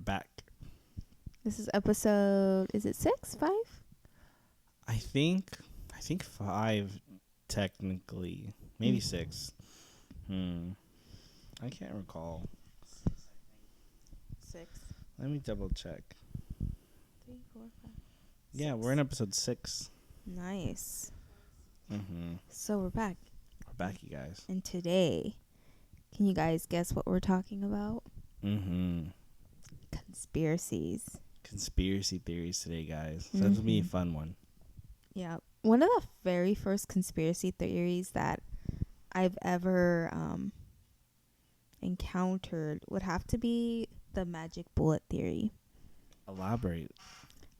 back. This is episode, is it 6, 5? I think 5 technically. Maybe 6. I can't recall. 6. Let me double check. 3, 4, 5. Yeah, 6. we're in episode 6. Nice. Mm-hmm. So we're back. We're back, you guys. And today, can you guys guess what we're talking about? Mm-hmm. Conspiracies. Conspiracy theories today, guys. So this will be a fun one. Yeah. One of the very first conspiracy theories that I've ever encountered would have to be the magic bullet theory. Elaborate.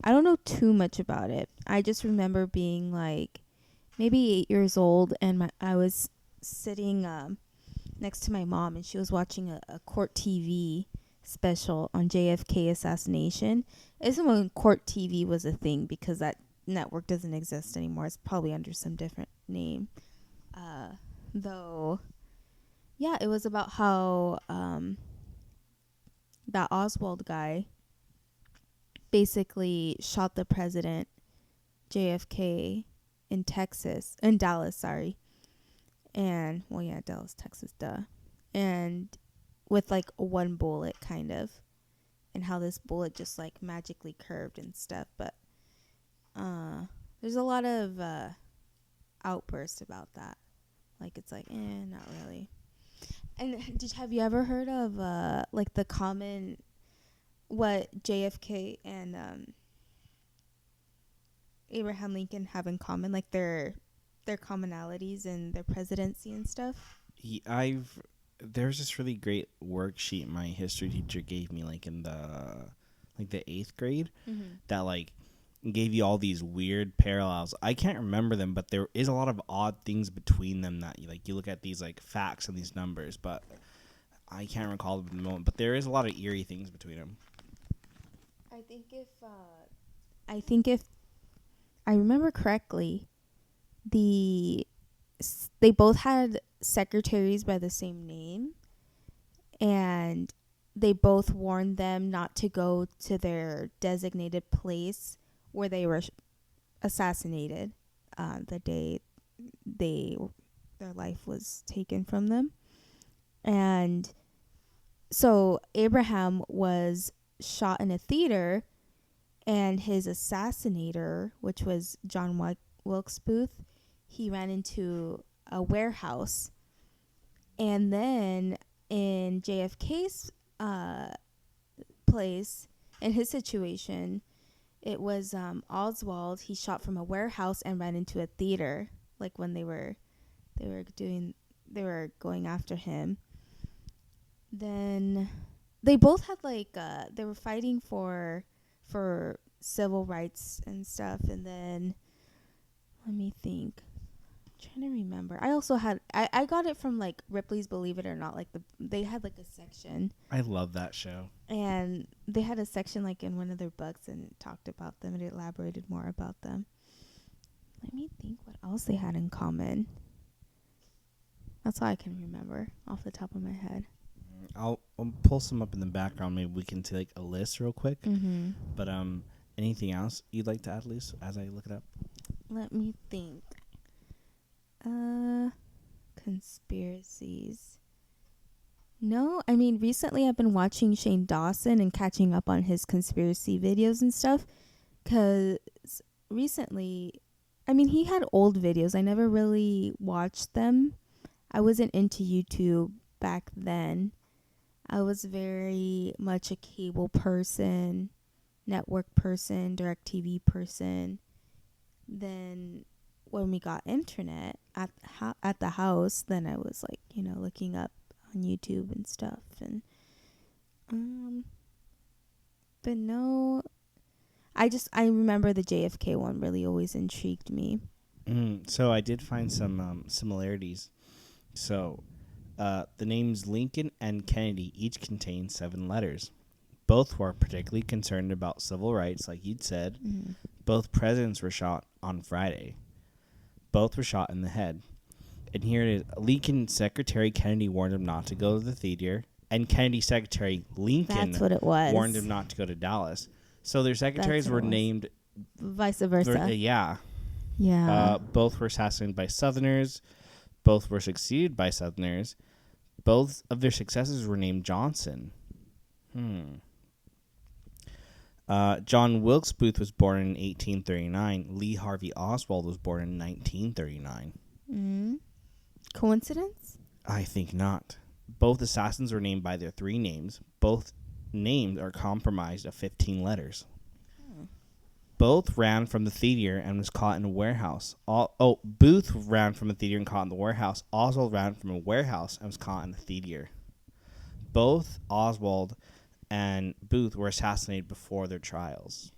I don't know too much about it. I just remember being like maybe 8 years old, and I was sitting next to my mom, and she was watching a court TV special on JFK assassination. It's when court TV was a thing, because that network doesn't exist anymore. It's probably under some different name. Though, yeah, it was about how that Oswald guy basically shot the president, JFK, in Dallas, and Dallas, Texas, duh, and with like one bullet, kind of, and how this bullet just like magically curved and stuff. But there's a lot of outbursts about that. Like, it's like, not really. And have you ever heard of like the common, what JFK and Abraham Lincoln have in common, like their commonalities in their presidency and stuff? There's this really great worksheet my history teacher gave me, like in the 8th grade, that like gave you all these weird parallels. I can't remember them, but there is a lot of odd things between them that you look at these like facts and these numbers, but I can't recall them in the moment. But there is a lot of eerie things between them. I think if I remember correctly, they both had secretaries by the same name, and they both warned them not to go to their designated place where they were assassinated the day their life was taken from them. And so Abraham was shot in a theater, and his assassinator, which was John Wilkes Booth, he ran into a warehouse. And then in JFK's place, in his situation, it was Oswald. He shot from a warehouse and ran into a theater, like when they were going after him. Then they both had they were fighting for civil rights and stuff. And then let me think. I'm trying to remember. I also had I got it from like Ripley's Believe It or Not. Like they had like a section. I love that show. And they had a section like in one of their books, and it talked about them and it elaborated more about them. Let me think what else they had in common. That's all I can remember off the top of my head. I'll pull some up in the background. Maybe we can take a list real quick. But anything else you'd like to add, Lise, as I look it up? Let me think. Conspiracies. No, I mean, recently I've been watching Shane Dawson and catching up on his conspiracy videos and stuff. Because recently, I mean, he had old videos. I never really watched them. I wasn't into YouTube back then. I was very much a cable person, network person, DirecTV person. Then when we got internet at the house, then I was like, looking up on YouTube and stuff. And but no, I remember the JFK one really always intrigued me. So I did find some similarities. So the names Lincoln and Kennedy each contain 7 letters. Both were particularly concerned about civil rights, like you'd said. Both presidents were shot on Friday. Both were shot in the head. And here it is. Lincoln's secretary, Kennedy, warned him not to go to the theater. and Kennedy secretary Lincoln That's what it was. warned him not to go to Dallas. So their secretaries were named vice versa. Yeah. Both were assassinated by Southerners. Both were succeeded by Southerners. Both of their successors were named Johnson. John Wilkes Booth was born in 1839. Lee Harvey Oswald was born in 1939. Coincidence? I think not. Both assassins were named by their 3 names. Both names are comprised of 15 letters. Both ran from the theater and was caught in a warehouse. Booth ran from a theater and caught in the warehouse. Oswald ran from a warehouse and was caught in the theater. Both Oswald and Booth were assassinated before their trials.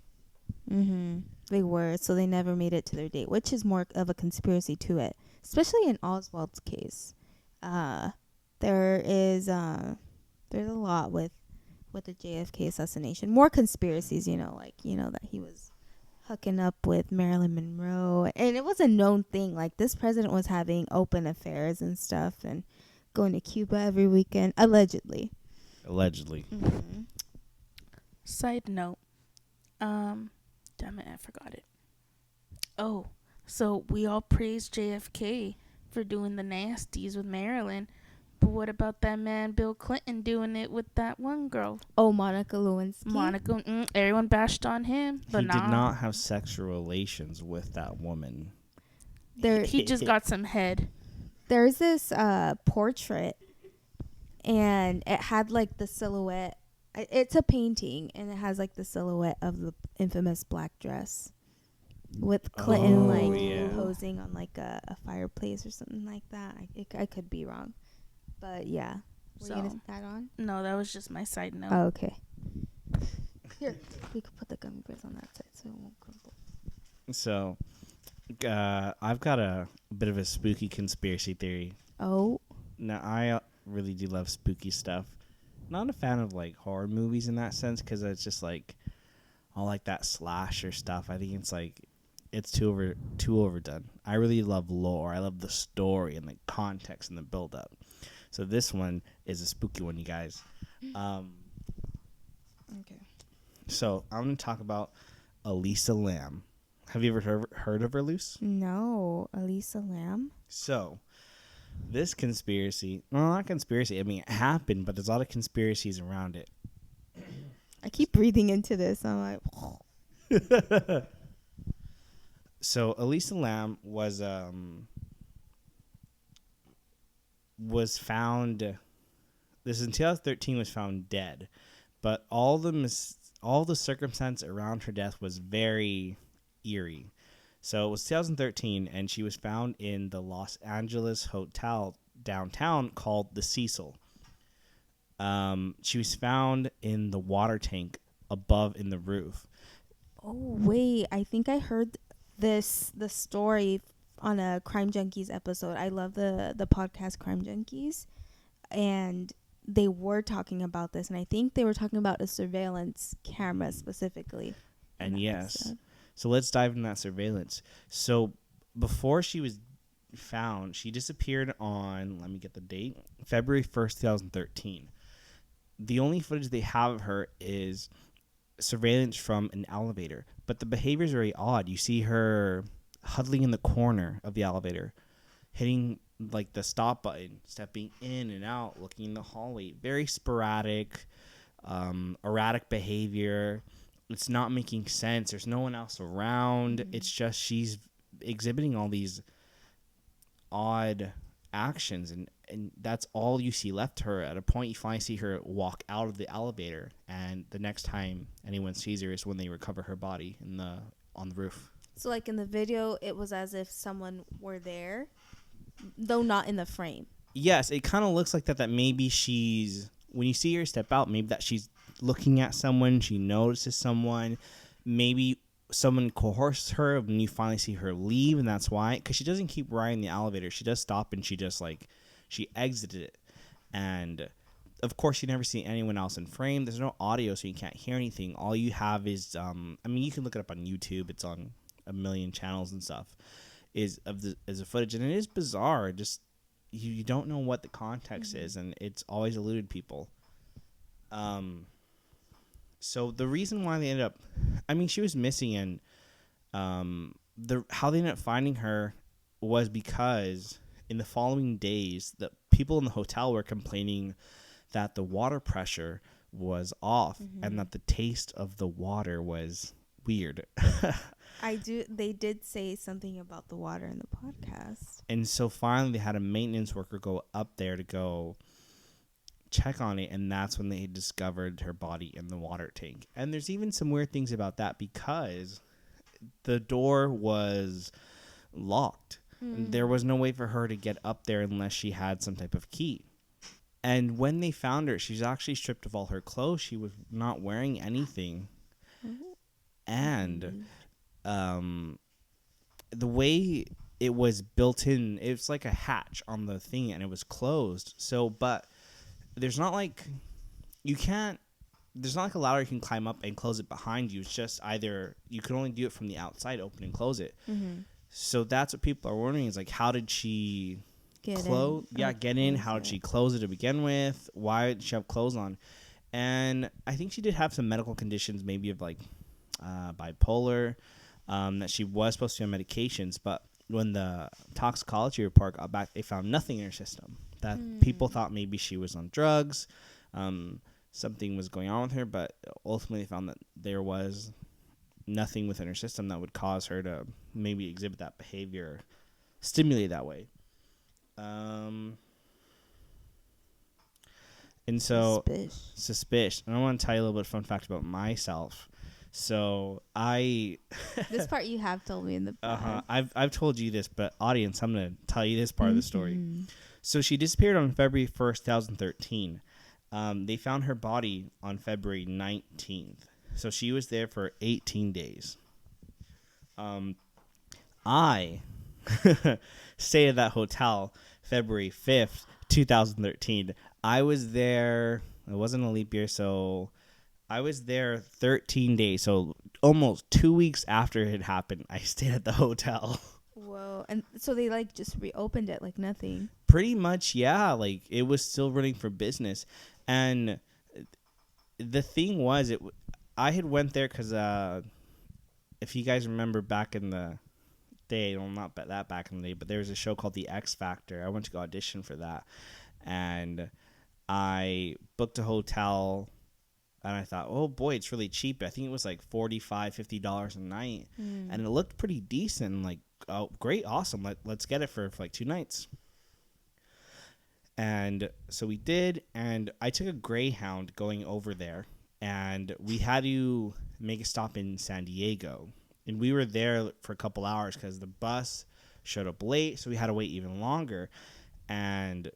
They were, so they never made it to their date, which is more of a conspiracy to it, especially in Oswald's case. There's a lot with the JFK assassination. More conspiracies, that he was hooking up with Marilyn Monroe, and it was a known thing. Like, this president was having open affairs and stuff, and going to Cuba every weekend, allegedly. Side note, damn it, I forgot it. Oh, so we all praise JFK for doing the nasties with Marilyn, but what about that man Bill Clinton doing it with that one girl? Oh, Monica Lewinsky. Everyone bashed on him, but he did not have sexual relations with that woman. He just got some head. There's this portrait, and it had like the silhouette. It's a painting, and it has like the silhouette of the infamous black dress with Clinton posing on like a fireplace or something like that. I could be wrong, but yeah. Were you gonna add on? No, that was just my side note. Oh, okay. Here, we could put the gummy bears on that side so it won't crumble. So, I've got a bit of a spooky conspiracy theory. Oh. Now, I really do love spooky stuff. Not a fan of like horror movies in that sense, because it's just like all like that slasher stuff. I think it's like it's too overdone. I really love lore. I love the story and the context and the build up. So this one is a spooky one, you guys. Okay. So I'm going to talk about Elisa Lam. Have you ever heard of her, Luce? No, Elisa Lam. So this conspiracy, well, not conspiracy. I mean, it happened, but there's a lot of conspiracies around it. I keep breathing into this. I'm like, So Elisa Lam was found. This in 2013 was found dead, but all the circumstance around her death was very eerie. So it was 2013, and she was found in the Los Angeles hotel downtown called the Cecil. She was found in the water tank above in the roof. oh wait, I think I heard the story on a Crime Junkies episode. I love the podcast Crime Junkies, and they were talking about this, and I think they were talking about a surveillance camera specifically. And yes, so let's dive into that surveillance. So before she was found, she disappeared on, let me get the date, February 1st, 2013. The only footage they have of her is surveillance from an elevator, but the behavior is very odd. You see her huddling in the corner of the elevator, hitting like the stop button, stepping in and out, looking in the hallway. Very sporadic, erratic behavior. It's not making sense. There's no one else around. Mm-hmm. It's just she's exhibiting all these odd actions, and that's all you see left to her. At a point, you finally see her walk out of the elevator, and the next time anyone sees her is when they recover her body on the roof. So like in the video, it was as if someone were there, though not in the frame. Yes, it kind of looks like that maybe she's, when you see her step out, maybe that she's looking at someone, she notices someone, maybe someone coerces her when you finally see her leave, and that's why, because she doesn't keep riding the elevator. She does stop, and she just like, she exited it. And of course, you never see anyone else in frame. There's no audio, so you can't hear anything. All you have is, I mean, you can look it up on YouTube. It's on a million channels and stuff, is the footage, and it is bizarre. Just you don't know what the context is, and it's always eluded people. So the reason why they ended up, I mean, she was missing, and the how they ended up finding her was because in the following days, the people in the hotel were complaining that the water pressure was off and that the taste of the water was weird. They did say something about the water in the podcast. And so finally they had a maintenance worker go up there to go check on it, and that's when they discovered her body in the water tank. And there's even some weird things about that because the door was locked. And there was no way for her to get up there unless she had some type of key. And when they found her, she was actually stripped of all her clothes. She was not wearing anything. And the way it was built in, it was like a hatch on the thing, and it was closed. So, but there's not like there's not like a ladder you can climb up and close it behind you. It's just either you can only do it from the outside, open and close it. So that's what people are wondering is like, how did she get in? How did she close it to begin with? Why did she have clothes on? And I think she did have some medical conditions, maybe of like bipolar, that she was supposed to be on medications. But when the toxicology report got back, they found nothing in her system. That people thought maybe she was on drugs, something was going on with her, but ultimately they found that there was nothing within her system that would cause her to maybe exhibit that behavior, stimulate that way. And so suspicious. And I want to tell you a little bit of fun fact about myself. So this part you have told me in the past. I've told you this, but audience, I'm going to tell you this part of the story. So she disappeared on February 1st, 2013. They found her body on February 19th. So she was there for 18 days. I stayed at that hotel February 5th, 2013. I was there. It wasn't a leap year, so I was there 13 days. So almost 2 weeks after it had happened, I stayed at the hotel. Whoa. And so they like just reopened it like nothing. Pretty much, yeah. Like it was still running for business. And the thing was, I had went there because if you guys remember back in the day, well, not that back in the day, but there was a show called The X Factor. I went to go audition for that. And I booked a hotel, and I thought, oh boy, it's really cheap. I think it was like $45, $50 a night. And it looked pretty decent. Like, oh, great, awesome. Let's get it for like 2 nights. And so we did, and I took a Greyhound going over there, and we had to make a stop in San Diego. And we were there for a couple hours because the bus showed up late, so we had to wait even longer. And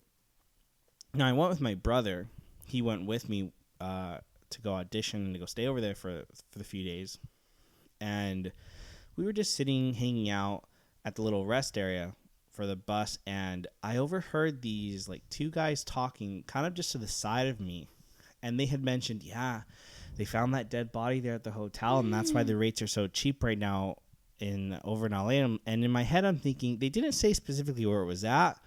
now I went with my brother. He went with me to go audition and to go stay over there for the few days. And we were just sitting, hanging out at the little rest area for the bus, and I overheard these like 2 guys talking kind of just to the side of me. And they had mentioned, yeah, they found that dead body there at the hotel, and that's why the rates are so cheap right now over in LA. And in my head, I'm thinking, they didn't say specifically where it was at.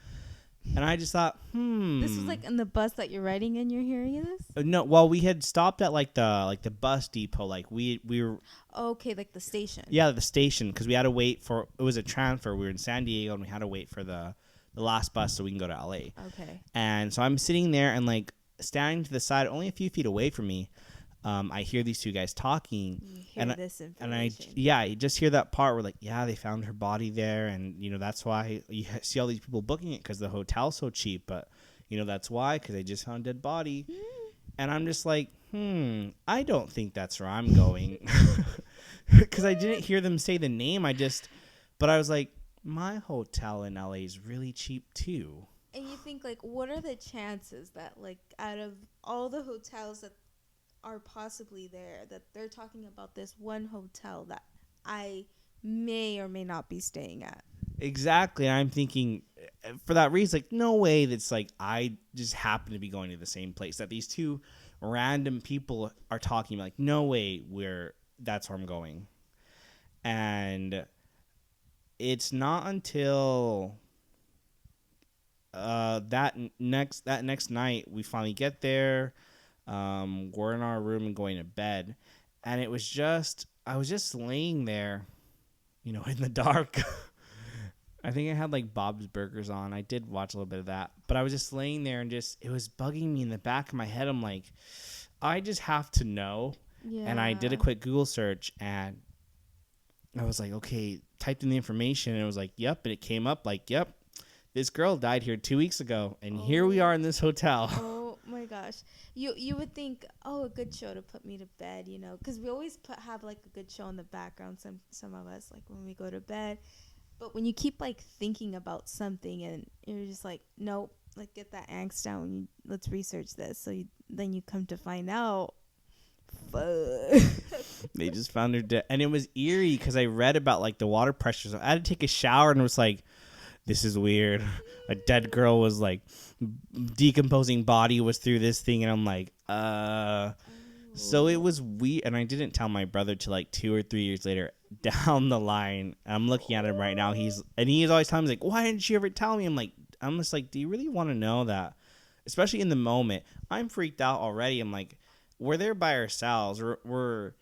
And I just thought, This was like in the bus that you're riding and you're hearing this? No, well, we had stopped at like the bus depot. Like we were. Okay, like the station. Yeah, the station, because we had to wait for, it was a transfer. We were in San Diego, and we had to wait for the last bus so we can go to LA. Okay. And so I'm sitting there and like standing to the side, only a few feet away from me. I hear these 2 guys talking, this information. I just hear that part where like, yeah, they found her body there, and that's why you see all these people booking it because the hotel's so cheap. But that's why, because they just found a dead body, and I'm just like, I don't think that's where I'm going, because I didn't hear them say the name. But I was like, my hotel in LA is really cheap too. And you think like, what are the chances that like out of all the hotels that are possibly there, that they're talking about this one hotel that I may or may not be staying at? Exactly. I'm thinking for that reason, like, no way that's like I just happen to be going to the same place that these 2 random people are talking about. Like, no way that's where I'm going. And it's not until that next night we finally get there. We're in our room and going to bed, and I was just laying there, in the dark. I think I had like Bob's Burgers on. I did watch a little bit of that, but I was just laying there and it was bugging me in the back of my head. I'm like, I just have to know. Yeah. And I did a quick Google search and I was like, okay, typed in the information and it was like, yep. And it came up like, yep, this girl died here 2 weeks ago. And here we are in this hotel. Oh my gosh. You would think, oh, a good show to put me to bed, because we always have like a good show in the background. Some of us, like when we go to bed. But when you keep like thinking about something and you're just like, nope, like get that angst down. Let's research this. So then you come to find out, fuck. They just found her dead. And it was eerie because I read about like the water pressure. So I had to take a shower and it was like, this is weird. A dead girl was like decomposing body was through this thing. And I'm like, So it was weird. And I didn't tell my brother till like 2 or 3 years later down the line. I'm looking at him right now. He's always telling me like, why didn't you ever tell me? I'm just like, do you really want to know that? Especially in the moment. I'm freaked out already. I'm like, we're there by ourselves. We're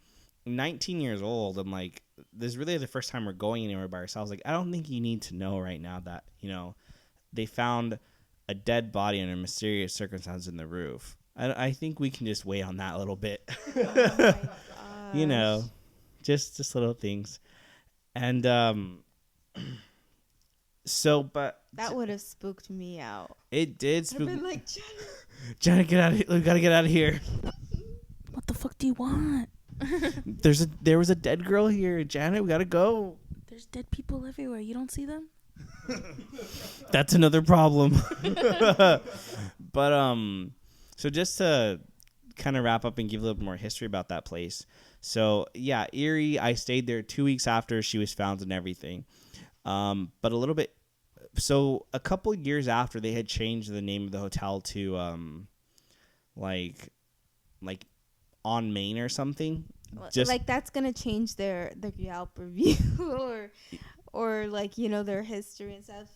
19 years old. I'm like, this is really the first time we're going anywhere by ourselves. Like, I don't think you need to know right now that, they found a dead body under mysterious circumstances in the roof. I think we can just wait on that a little bit. Oh my gosh. Just little things. And but that would have spooked me out. it did I've spook. been like, Janet, get out of here. We gotta get out of here. What the fuck do you want? There was a dead girl here, Janet. We gotta go. There's dead people everywhere. You don't see them? That's another problem. But so just to kind of wrap up and give a little bit more history about that place. So yeah, Erie. I stayed there 2 weeks after she was found and everything. But a little bit. So a couple years after, they had changed the name of the hotel to like on Main or something. Just like that's gonna change their Yelp review or like their history and stuff.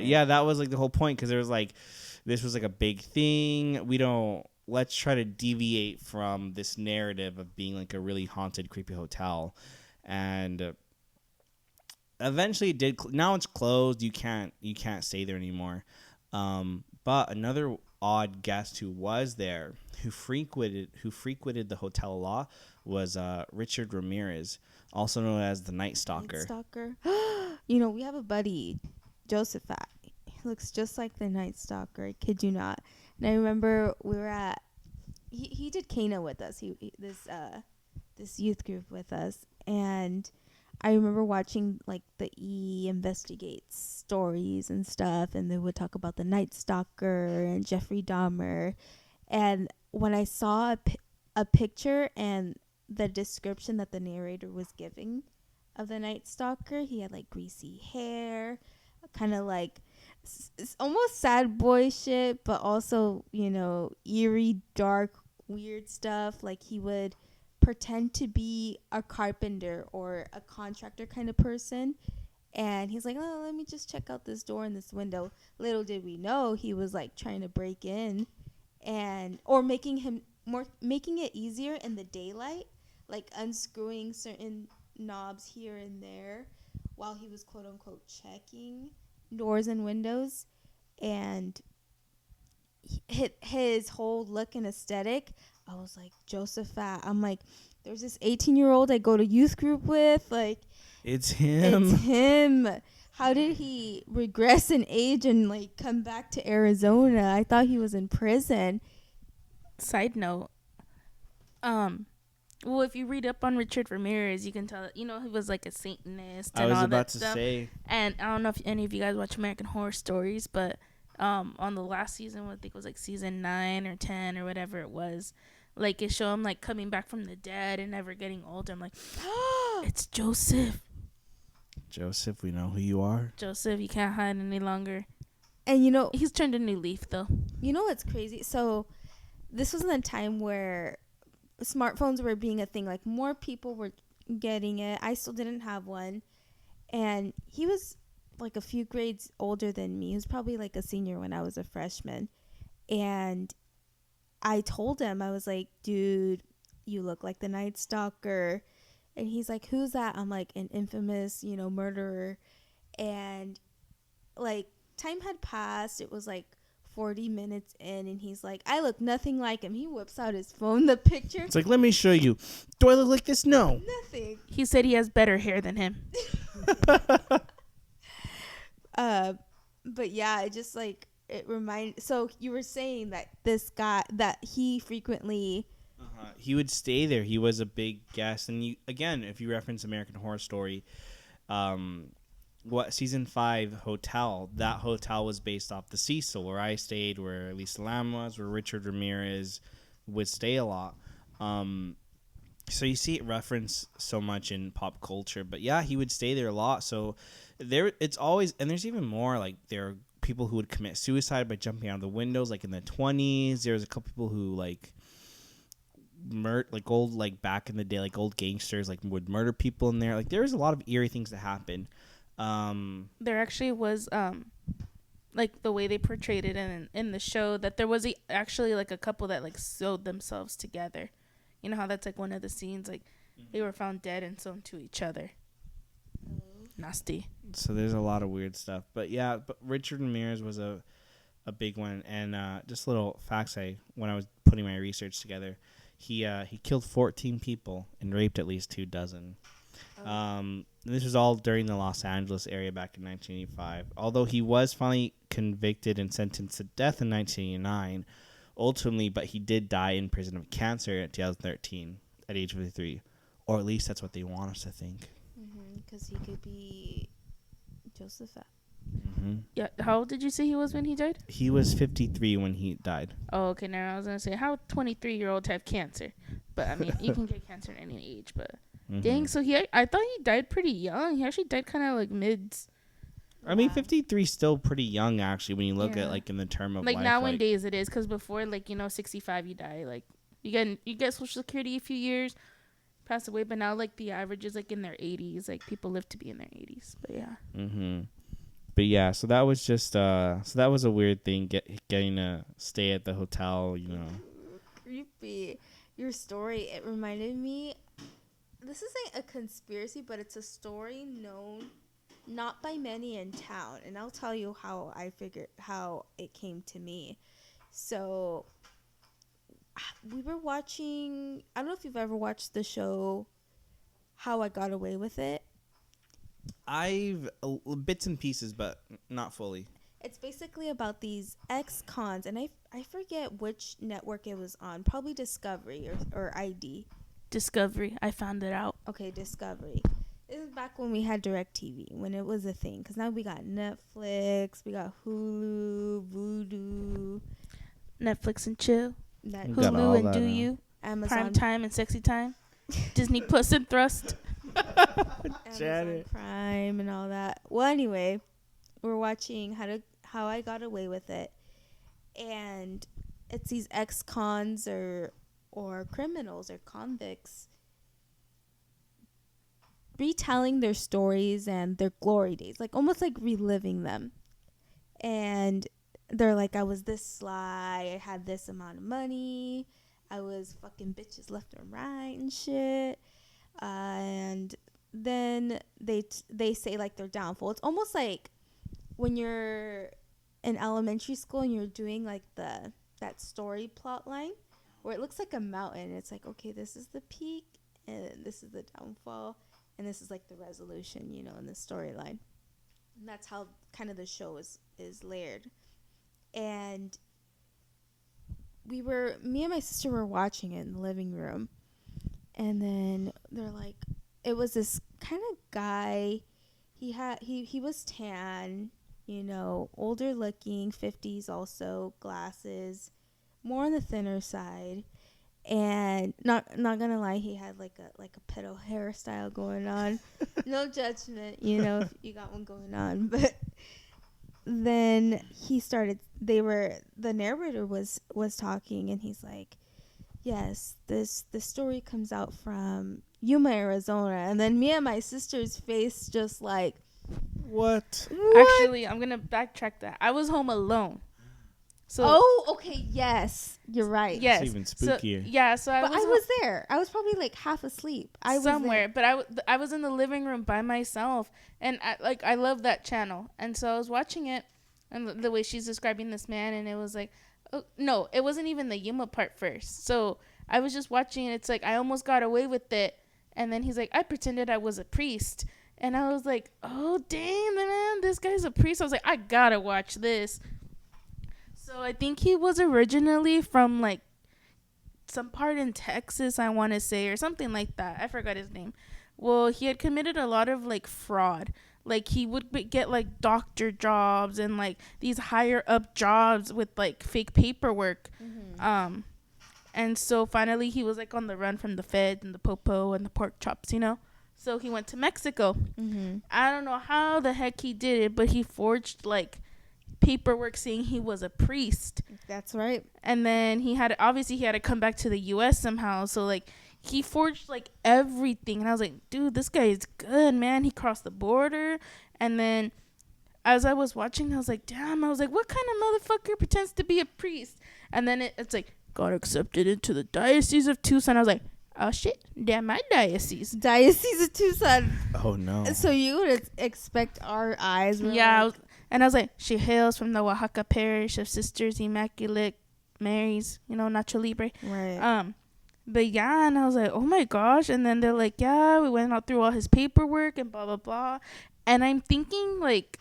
Yeah, that was like the whole point because there was like this was like a big thing. Let's try to deviate from this narrative of being like a really haunted, creepy hotel, and eventually it did. Now it's closed. You can't stay there anymore. But another odd guest who was there, who frequented the hotel a lot, was Richard Ramirez, also known as the Night Stalker. We have a buddy, Joseph. He looks just like the Night Stalker. I kid you not. And I remember we were at. He did Cana with us. This youth group with us, and I remember watching like the Investigates stories and stuff, and they would talk about the Night Stalker and Jeffrey Dahmer. And when I saw a picture and the description that the narrator was giving of the Night Stalker, he had like greasy hair, kind of like almost sad boy shit, but also eerie, dark, weird stuff. Like he would pretend to be a carpenter or a contractor kind of person, and he's like, oh, let me just check out this door and this window. Little did we know he was like trying to break in or making it easier in the daylight, like unscrewing certain knobs here and there while he was quote unquote checking doors and windows. And his whole look and aesthetic, I was like, Josephat. I'm like, there's this 18-year-old I go to youth group with. Like, it's him. How did he regress in age and like come back to Arizona? I thought he was in prison. Side note, well, if you read up on Richard Ramirez, you can tell that, he was like a Satanist and all that stuff. I was about to say. And I don't know if any of you guys watch American Horror Stories, but on the last season, I think it was like season 9 or 10 or whatever it was, like it showed him like coming back from the dead and never getting older. I'm like, it's Joseph. Joseph, we know who you are. Joseph, you can't hide any longer. And he's turned a new leaf though. You know what's crazy? So this was in a time where smartphones were being a thing. Like more people were getting it. I still didn't have one. And he was like a few grades older than me. He was probably like a senior when I was a freshman. And I told him, I was like, dude, you look like the Night Stalker. And he's like, who's that? I'm like, an infamous, murderer. And like, time had passed. It was like 40 minutes in, and he's like, I look nothing like him. He whips out his phone, the picture. It's like, let me show you. Do I look like this? No. Nothing. He said he has better hair than him. But yeah, it just like, it reminded. So you were saying that this guy, that he frequently. He would stay there. He was a big guest. And again, if you reference American Horror Story, season 5 hotel, that hotel was based off the Cecil, where I stayed, where Lisa Lam was, where Richard Ramirez would stay a lot. So you see it referenced so much in pop culture, but yeah, he would stay there a lot. So it's always, and there's even more, like there are people who would commit suicide by jumping out of the windows, like in the 20s. There's a couple people who like old, like back in the day, like old gangsters like would murder people in there. Like there was a lot of eerie things that happen. There actually was like the way they portrayed it in the show, that there was actually like a couple that like sewed themselves together. You know how that's like one of the scenes, like they were found dead and sewn to each other. Nasty. So there's a lot of weird stuff, but yeah, but Richard Ramirez was a big one. And just little facts, when I was putting my research together, he killed 14 people and raped at least 2 dozen. This was all during the Los Angeles area back in 1985. Although he was finally convicted and sentenced to death in 1989, ultimately, but he did die in prison of cancer in 2013 at age 53, or at least that's what they want us to think. Because he could be Joseph. Yeah. How old did you say he was when he died? He was 53 when he died. Oh, okay. Now I was gonna say, how 23-year-olds have cancer, but I mean, you can get cancer at any age. But dang, so I thought he died pretty young. He actually died kind of like mids. I mean, 53 is still pretty young, actually, when you look at like in the term of like life. Nowadays it is, because before, like 65 you die. Like you get Social Security a few years, pass away, but now like the average is like in their 80s. Like people live to be in their 80s. But yeah. But yeah, so that was just so that was a weird thing, getting to stay at the hotel, Creepy. Your story, it reminded me, this isn't a conspiracy, but it's a story known not by many in town, and I'll tell you how it came to me. So we were watching, I don't know if you've ever watched the show How I Got Away with It. I've bits and pieces, but not fully. It's basically about these ex-cons, and I forget which network it was on. Probably Discovery or ID. Discovery. I found it out. Okay, Discovery. It was back when we had DirecTV, when it was a thing. Because now we got Netflix, we got Hulu, Vudu. Netflix and chill. Hulu and Do You. Amazon Prime Time and Sexy Time. Disney Plus and Thrust. Amazon Prime and all that. Well, anyway, we're watching How I Got Away with It, and it's these ex-cons or criminals or convicts retelling their stories and their glory days, like almost like reliving them. And they're like, I was this sly, I had this amount of money, I was fucking bitches left and right and shit. And then they say like their downfall. It's almost like when you're in elementary school and you're doing like that story plot line where it looks like a mountain. It's like, okay, this is the peak and this is the downfall and this is like the resolution, in the storyline. And that's how kind of the show is layered. And me and my sister were watching it in the living room. And then they're like, it was this kind of guy. He was tan, older looking, 50s also, glasses, more on the thinner side. And not gonna lie, he had like a pedo hairstyle going on. No judgment, if you got one going on. But then the narrator was talking, and he's like, yes, the story comes out from Yuma, Arizona. And then me and my sister's face just like, what? Actually, I'm gonna backtrack that. I was home alone. So okay, yes, you're right. yes, It's even spookier. So I was there. I was probably like half asleep. I somewhere, was but I was in the living room by myself, and I love that channel, and so I was watching it, and the way she's describing this man, and it was like, oh, no, it wasn't even the Yuma part first. So I was just watching, and it's like I almost got away with it, and then he's like, I pretended I was a priest, and I was like, oh dang, man, this guy's a priest. I was like, I gotta watch this. So I think he was originally from like some part in Texas, I want to say, or something like that. I forgot his name. Well, he had committed a lot of like fraud. Like he would get like doctor jobs and like these higher up jobs with like fake paperwork. Mm-hmm. And so finally he was like on the run from the feds and the popo and the pork chops, you know. So he went to Mexico. Mm-hmm. I don't know how the heck he did it, but he forged like paperwork saying he was a priest. That's right. And then he had to come back to the US somehow. So like he forged like everything, and I was like, dude, this guy is good, man. He crossed the border. And then as I was watching, I was like, damn, I was like, what kind of motherfucker pretends to be a priest? And then it's like, got accepted into the Diocese of Tucson. I was like, oh shit, damn, my diocese of Tucson. Oh no. So you would expect our eyes were like, and I was like, she hails from the Oaxaca parish of Sisters Immaculate Marys, you know, Nacho Libre. Right. But yeah, and I was like, oh my gosh. And then they're like, yeah, we went out through all his paperwork and blah, blah, blah. And I'm thinking like,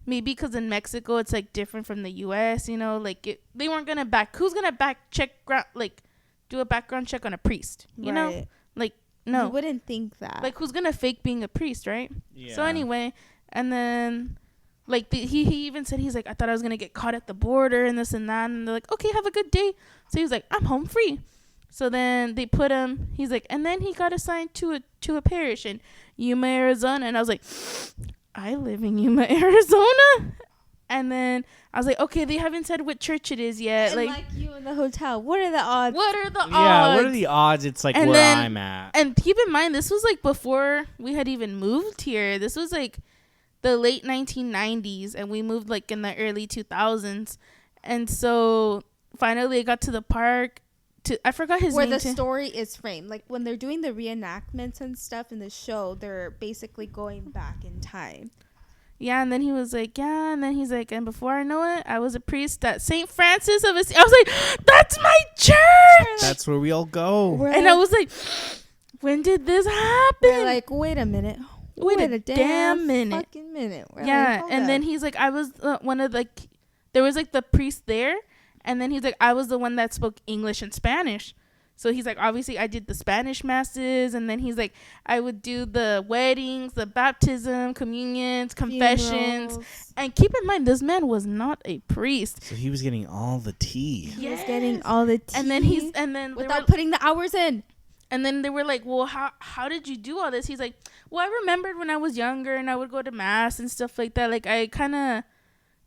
maybe because in Mexico, it's like different from the US, you know, like they weren't going to who's going to do a background check on a priest, you know? Like, no. You wouldn't think that. Like, who's going to fake being a priest, right? Yeah. So anyway, and then like he even said, he's like, I thought I was going to get caught at the border and this and that. And they're like, okay, have a good day. So he's like, I'm home free. So then they put him, he's like, and then he got assigned to a parish in Yuma, Arizona. And I was like, I live in Yuma, Arizona. And then I was like, okay, they haven't said what church it is yet. And like you in the hotel, what are the odds? Yeah, what are the odds? It's like and where then, I'm at. And keep in mind, this was like before we had even moved here. This was like the late 1990s, and we moved like in the early 2000s. And so finally I got to the park. I forgot his name. Where the story is framed. Like when they're doing the reenactments and stuff in the show, they're basically going back in time. Yeah, and then he was like, yeah, and then he's like, and before I know it, I was a priest at St. Francis of Assisi. I was like, that's my church! That's where we all go. And I was like, when did this happen? They're like, wait a minute. Wait a damn minute. Fucking minute. We're yeah, like, and then he's like, I was one of like, there was like the priest there, and then he's like, I was the one that spoke English and Spanish. So he's like, obviously I did the Spanish masses, and then he's like, I would do the weddings, the baptism, communions, confessions. Funerals. And keep in mind, this man was not a priest. So he was getting all the tea. He was getting all the tea. And then without putting the hours in. And then they were like, well, how did you do all this? He's like, well, I remembered when I was younger and I would go to mass and stuff like that. Like I kind of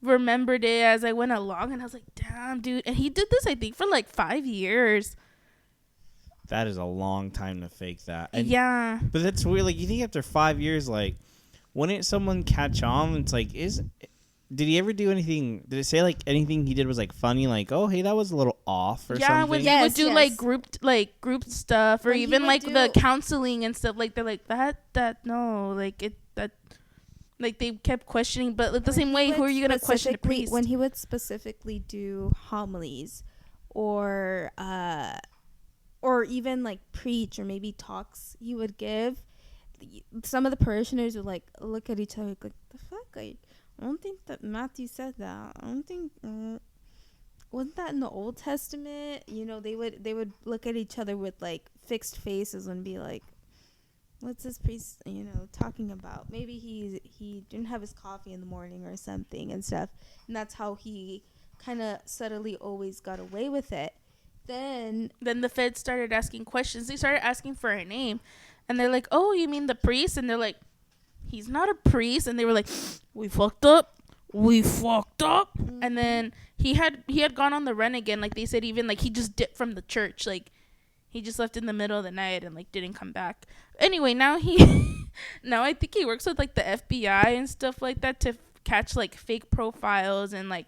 remembered it as I went along, and I was like, damn, dude. And he did this, I think, for like 5 years. That is a long time to fake that. And, yeah. But that's weird. Like, you think after 5 years, like, wouldn't someone catch on? It's like, did he ever do anything? Did it say, like, anything he did was, like, funny? Like, oh, hey, that was a little off or something? Yeah, when he would do, like, group stuff, or when even, like, the counseling and stuff. Like, they're like, no. Like, like, they kept questioning. But like, the same way, who are you going to question a priest? When he would specifically do homilies or even like preach or maybe talks he would give, some of the parishioners would like look at each other like, the fuck, I don't think that Matthew said that. I don't think wasn't that in the Old Testament? You know, they would look at each other with like fixed faces and be like, what's this priest, you know, talking about? Maybe he didn't have his coffee in the morning or something and stuff, and that's how he kind of subtly always got away with it. Then the feds started asking questions. They started asking for a name, and they're like, oh, you mean the priest? And they're like, he's not a priest. And they were like, we fucked up. And then he had gone on the run again. Like they said, even like he just dipped from the church. Like he just left in the middle of the night and like didn't come back. Anyway, now I think he works with like the FBI and stuff like that to catch like fake profiles and like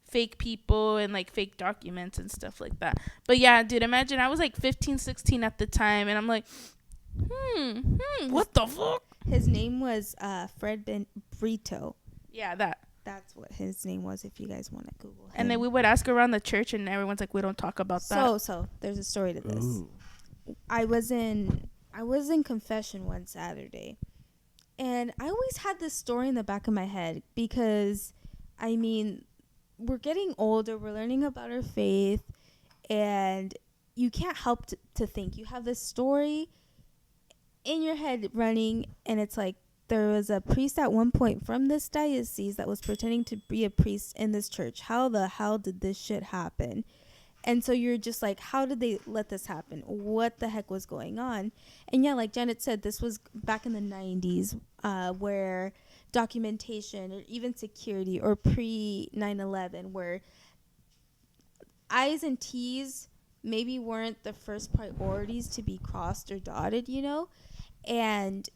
fake people and like fake documents and stuff like that. But yeah, dude, imagine I was like 15, 16 at the time, and I'm like, what the fuck? His name was Fred Brito. Yeah, that. That's what his name was, if you guys want to Google him. And then we would ask around the church, and everyone's like, we don't talk about that. So there's a story to this. Ooh. I was in confession one Saturday, and I always had this story in the back of my head because, I mean, we're getting older, we're learning about our faith, and you can't help to think. You have this story in your head running, and it's like, there was a priest at one point from this diocese that was pretending to be a priest in this church. How the hell did this shit happen? And so you're just like, how did they let this happen? What the heck was going on? And yeah, like Janet said, this was back in the 90s, where documentation or even security, or pre 9/11, where I's and T's maybe weren't the first priorities to be crossed or dotted, you know? And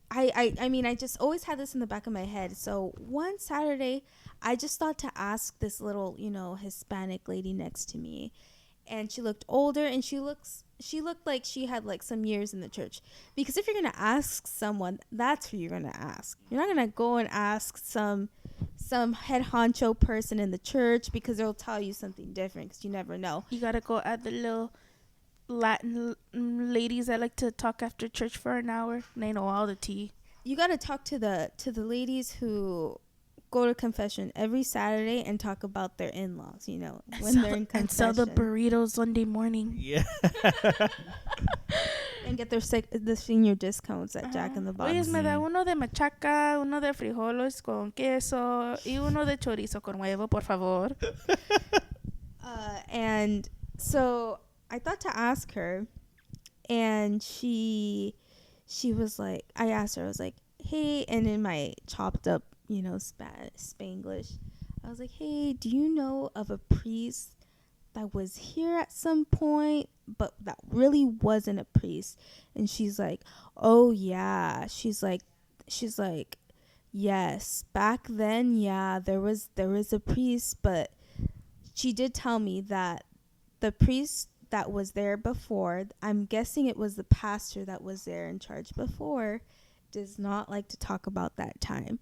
I mean, I just always had this in the back of my head. So one Saturday, I just thought to ask this little, Hispanic lady next to me. And she looked older, and she looked like she had like some years in the church. Because if you're going to ask someone, that's who you're going to ask. You're not going to go and ask some head honcho person in the church, because they'll tell you something different, because you never know. You got to go at the little Latin ladies that like to talk after church for an hour. They know all the tea. You got to talk to the ladies who go to confession every Saturday and talk about their in-laws, when they're in confession. And sell the burritos Sunday morning. Yeah. And get the senior discounts at Jack in the Box. Oye, me da uno de machaca, uno de frijoles con queso y uno de chorizo con huevo, por favor. And so I thought to ask her, and she was like, I asked her, I was like, hey, and in my chopped up, Spanglish, I was like, hey, do you know of a priest that was here at some point, but that really wasn't a priest? And she's like, oh yeah. She's like, yes, back then, yeah, there was a priest, but she did tell me that the priest that was there before, I'm guessing it was the pastor that was there in charge before, does not like to talk about that time.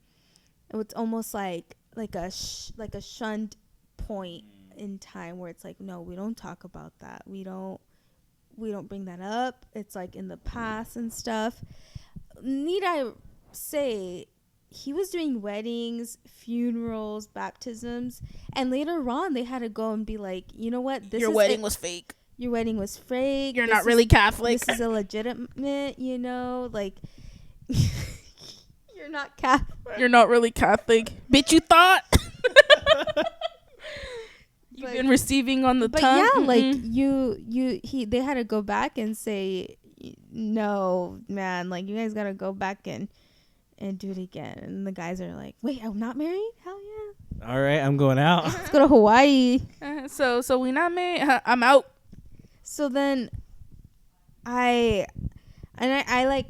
It's almost like a shunned point in time, where it's like, no, we don't talk about that. We don't bring that up. It's like in the past and stuff. Need I say, he was doing weddings, funerals, baptisms, and later on they had to go and be like, you know what, your wedding was fake. Your wedding was fake. You're not really Catholic. This is illegitimate, like you're not Catholic. You're not really Catholic. Bitch, you thought? You've been receiving on the tongue. But yeah, like they had to go back and say, no, man, like you guys got to go back and do it again. And the guys are like, wait, I'm not married? Hell yeah. All right, I'm going out. Let's go to Hawaii. So we not married? I'm out. So then I like,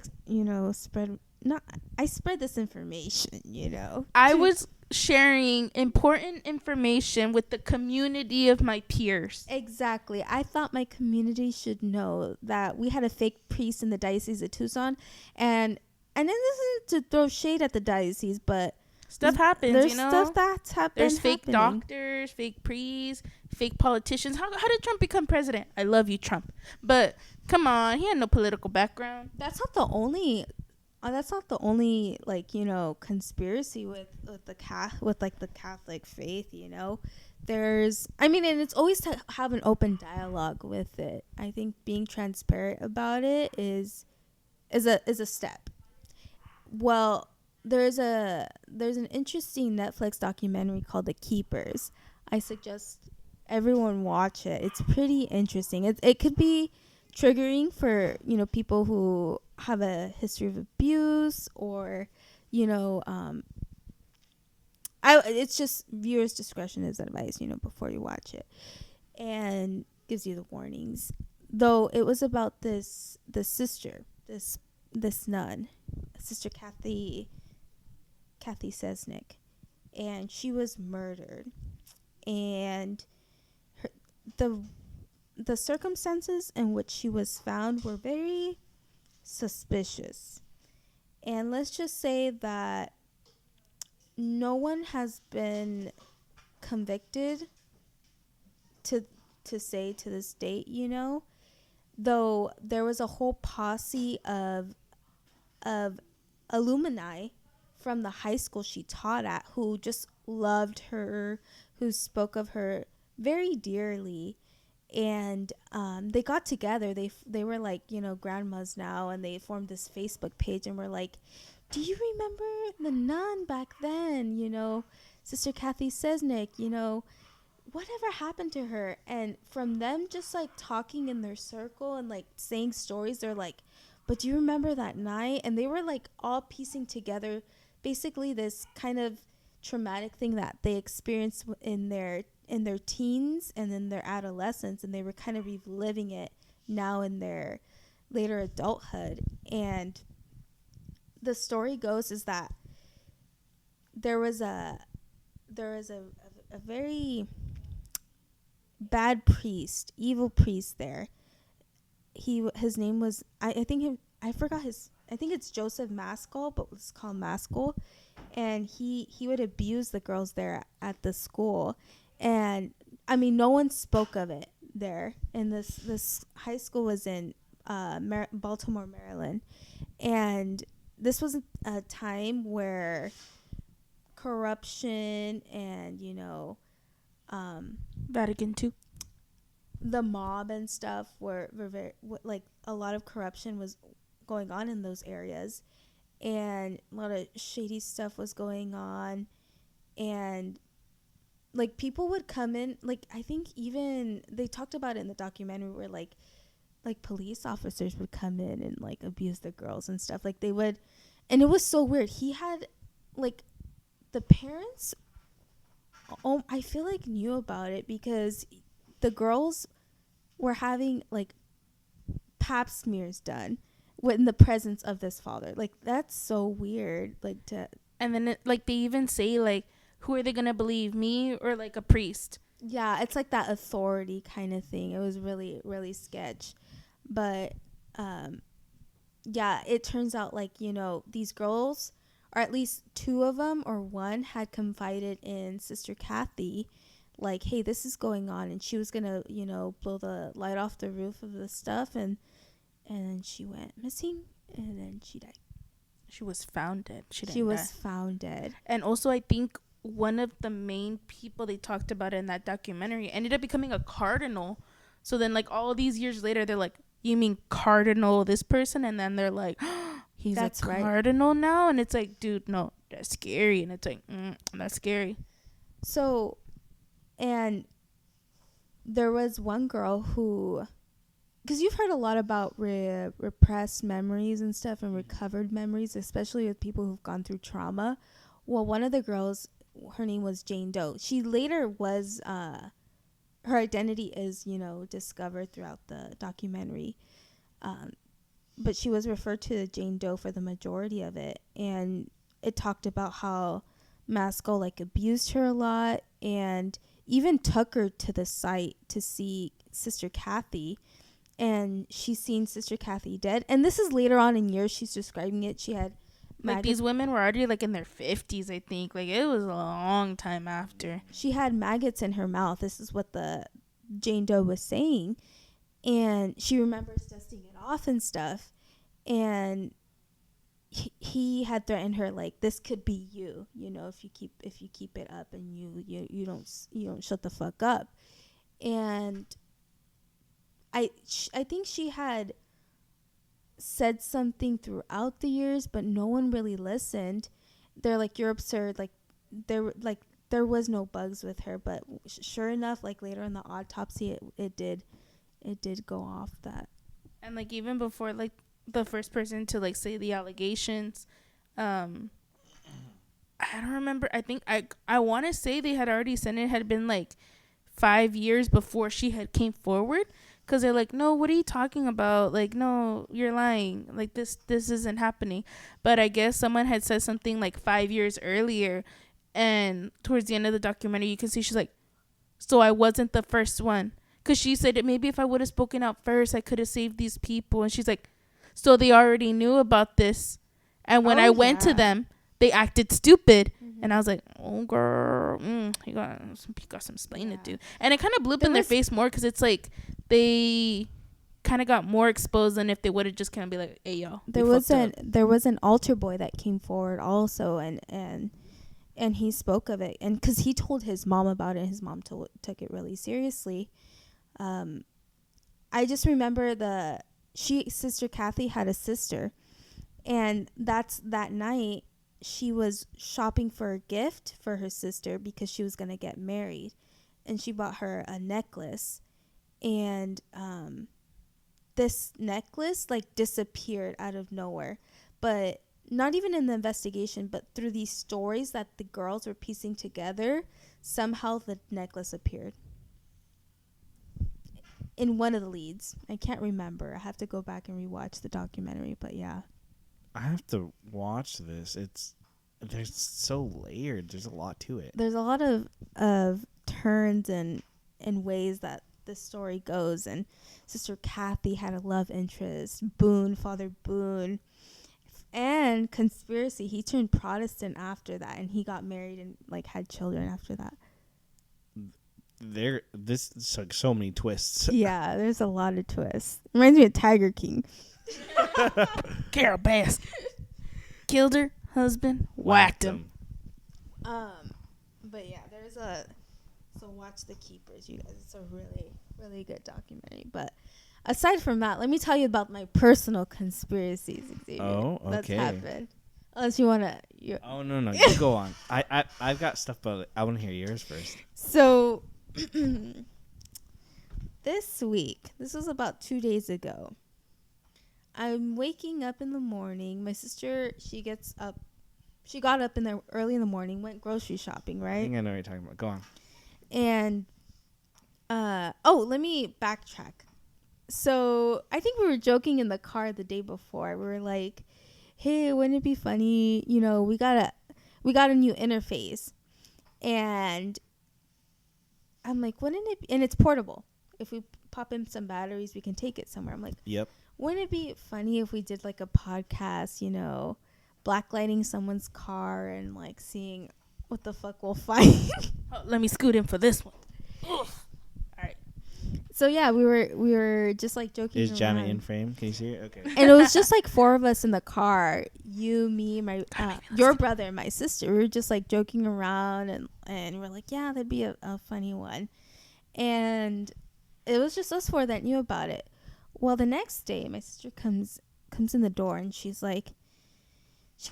I spread this information, I was sharing important information with the community of my peers. Exactly. I thought my community should know that we had a fake priest in the Diocese of Tucson, and then this isn't to throw shade at the diocese, but stuff happens, there's stuff that's There's fake doctors, fake priests, fake politicians. How did Trump become president? I love you, Trump. But come on, he had no political background. That's not the only like, conspiracy with the Catholic faith, There's, and it's always to have an open dialogue with it. I think being transparent about it is a step. Well, there's an interesting Netflix documentary called The Keepers. I suggest everyone watch it. It's pretty interesting. It could be triggering for, people who have a history of abuse, or, it's just viewers' discretion is advised, before you watch it, and gives you the warnings. Though it was about this sister, this nun, Sister Kathy Sesnick, and she was murdered. and her, the circumstances in which she was found were very suspicious. And let's just say that no one has been convicted to say to this date, you know, though there was a whole posse of alumni from the high school she taught at who just loved her, who spoke of her very dearly. And they got together. They were like, you know, grandmas now, and they formed this Facebook page and were like, do you remember the nun back then, you know, Sister Kathy Sesnick, you know, whatever happened to her? And from them just like talking in their circle and like saying stories, they're like, but do you remember that night? And they were like all piecing together basically this kind of traumatic thing that they experienced in their teens and in their adolescence, and they were kind of reliving it now in their later adulthood. And the story goes is that there was a very bad priest, evil priest there. His name was I think it's Joseph Maskell, but it's called Maskell. And he would abuse the girls there at the school. And I mean, no one spoke of it there. And this high school was in Baltimore, Maryland. And this was a time where corruption and, you know, Vatican II. the mob and stuff were very, like, a lot of corruption was going on in those areas, and a lot of shady stuff was going on. And like people would come in, like I think even they talked about it in the documentary where like police officers would come in and like abuse the girls and stuff. Like they would, and it was so weird. He had like the parents, I feel like knew about it because the girls were having like pap smears done in the presence of this father. Like that's so weird. Like to, and then like they even say like, who are they gonna believe, me or like a priest? Yeah, it's like that authority kind of thing. It was really, really sketch. But yeah, it turns out like, you know, these girls, or at least two of them or one, had confided in Sister Kathy, like, hey, this is going on, and she was gonna, you know, blow the light off the roof of the stuff, and then she went missing, and then she died. She was found dead. She was found dead. And also, I think one of the main people they talked about in that documentary ended up becoming a cardinal. So then, like, all these years later, they're like, you mean Cardinal this person? And then they're like, oh, he's a cardinal now? And it's like, dude, no, that's scary. And it's like, that's scary. So, and there was one girl who, because you've heard a lot about repressed memories and stuff and recovered memories, especially with people who've gone through trauma. Well, one of the girls, her name was Jane Doe. She later was, her identity is, you know, discovered throughout the documentary. But she was referred to Jane Doe for the majority of it. And it talked about how Maskell, like, abused her a lot and even took her to the site to see Sister Kathy. And she's seen Sister Kathy dead. And this is later on in years she's describing it. She had like these women were already like in their 50s, I think. Like it was a long time after. She had maggots in her mouth. This is what the Jane Doe was saying. And she remembers dusting it off and stuff. And he had threatened her, like, this could be you, you know, if you keep it up and you don't shut the fuck up. And I think she had said something throughout the years, but no one really listened. They're like, you're absurd. Like there was no bugs with her, but sure enough, like later in the autopsy, it did go off that. And like even before, like the first person to like say the allegations, I don't remember. I think I want to say they had already said it had been like 5 years before she had came forward. Because they're like, no, what are you talking about? Like, no, you're lying. Like, this isn't happening. But I guess someone had said something like 5 years earlier. And towards the end of the documentary, you can see she's like, so I wasn't the first one. Because she said that maybe if I would have spoken out first, I could have saved these people. And she's like, so they already knew about this. And when I went to them, they acted stupid. And I was like, oh, girl, you got some explaining to do. And it kind of blew up in their face more because it's like they kind of got more exposed than if they would have just kind of be like, hey, yo. There was an altar boy that came forward also, and he spoke of it. And because he told his mom about it, and his mom took it really seriously. I just remember Sister Kathy had a sister, and that night she was shopping for a gift for her sister because she was going to get married, and she bought her a necklace, and this necklace like disappeared out of nowhere, but not even in the investigation, but through these stories that the girls were piecing together, somehow the necklace appeared in one of the leads. I can't remember. I have to go back and rewatch the documentary, but yeah. I have to watch this. There's so layered. There's a lot to it. There's a lot of turns and ways that the story goes. And Sister Kathy had a love interest. Father Boone. And conspiracy. He turned Protestant after that, and he got married and like had children after that. This is like so many twists. Yeah, there's a lot of twists. Reminds me of Tiger King. Carol Baskin killed her husband, whacked him. But yeah, so watch The Keepers, you guys. It's a really, really good documentary. But aside from that, let me tell you about my personal conspiracies, Xavier. Oh, okay. That's happened. Unless you wanna. Oh no, you go on. I've got stuff, but I want to hear yours first. So. This week, this was about 2 days ago, I'm waking up in the morning. My sister, she got up early in the morning, went grocery shopping, right? I think I know what you're talking about. Go on. And let me backtrack. So I think we were joking in the car the day before. We were like, hey, wouldn't it be funny, we got a new interface, and I'm like, wouldn't it be, and it's portable. If we pop in some batteries, we can take it somewhere. I'm like, yep. Wouldn't it be funny if we did like a podcast, blacklighting someone's car and like seeing what the fuck we'll find? Let me scoot in for this one. All right. So yeah, we were just like joking. Is Janit in frame? Can you see it? Okay. And it was just like 4 of us in the car. You, me, my your brother, and my sister. We were just like joking around, and we're like, yeah, that'd be a funny one. And it was just us 4 that knew about it. Well, the next day, my sister comes in the door, and she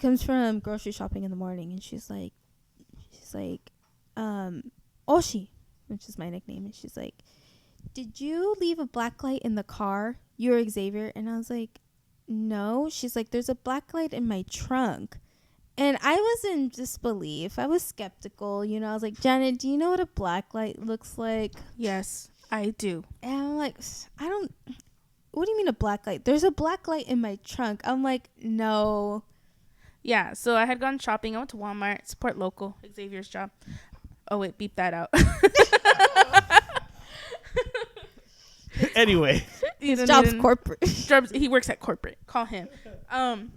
comes from grocery shopping in the morning, and she's like, Oshi, which is my nickname, and she's like, did you leave a black light in the car? You're Xavier. And I was like, no. She's like, there's a black light in my trunk. And I was in disbelief. I was skeptical. I was like, Janet, do you know what a black light looks like? Yes, I do. And I'm like, what do you mean a black light? There's a black light in my trunk. I'm like, no. Yeah, so I had gone shopping. I went to Walmart, support local, Xavier's job. Oh, wait, beep that out. Anyway. His job's corporate. He works at corporate. Call him.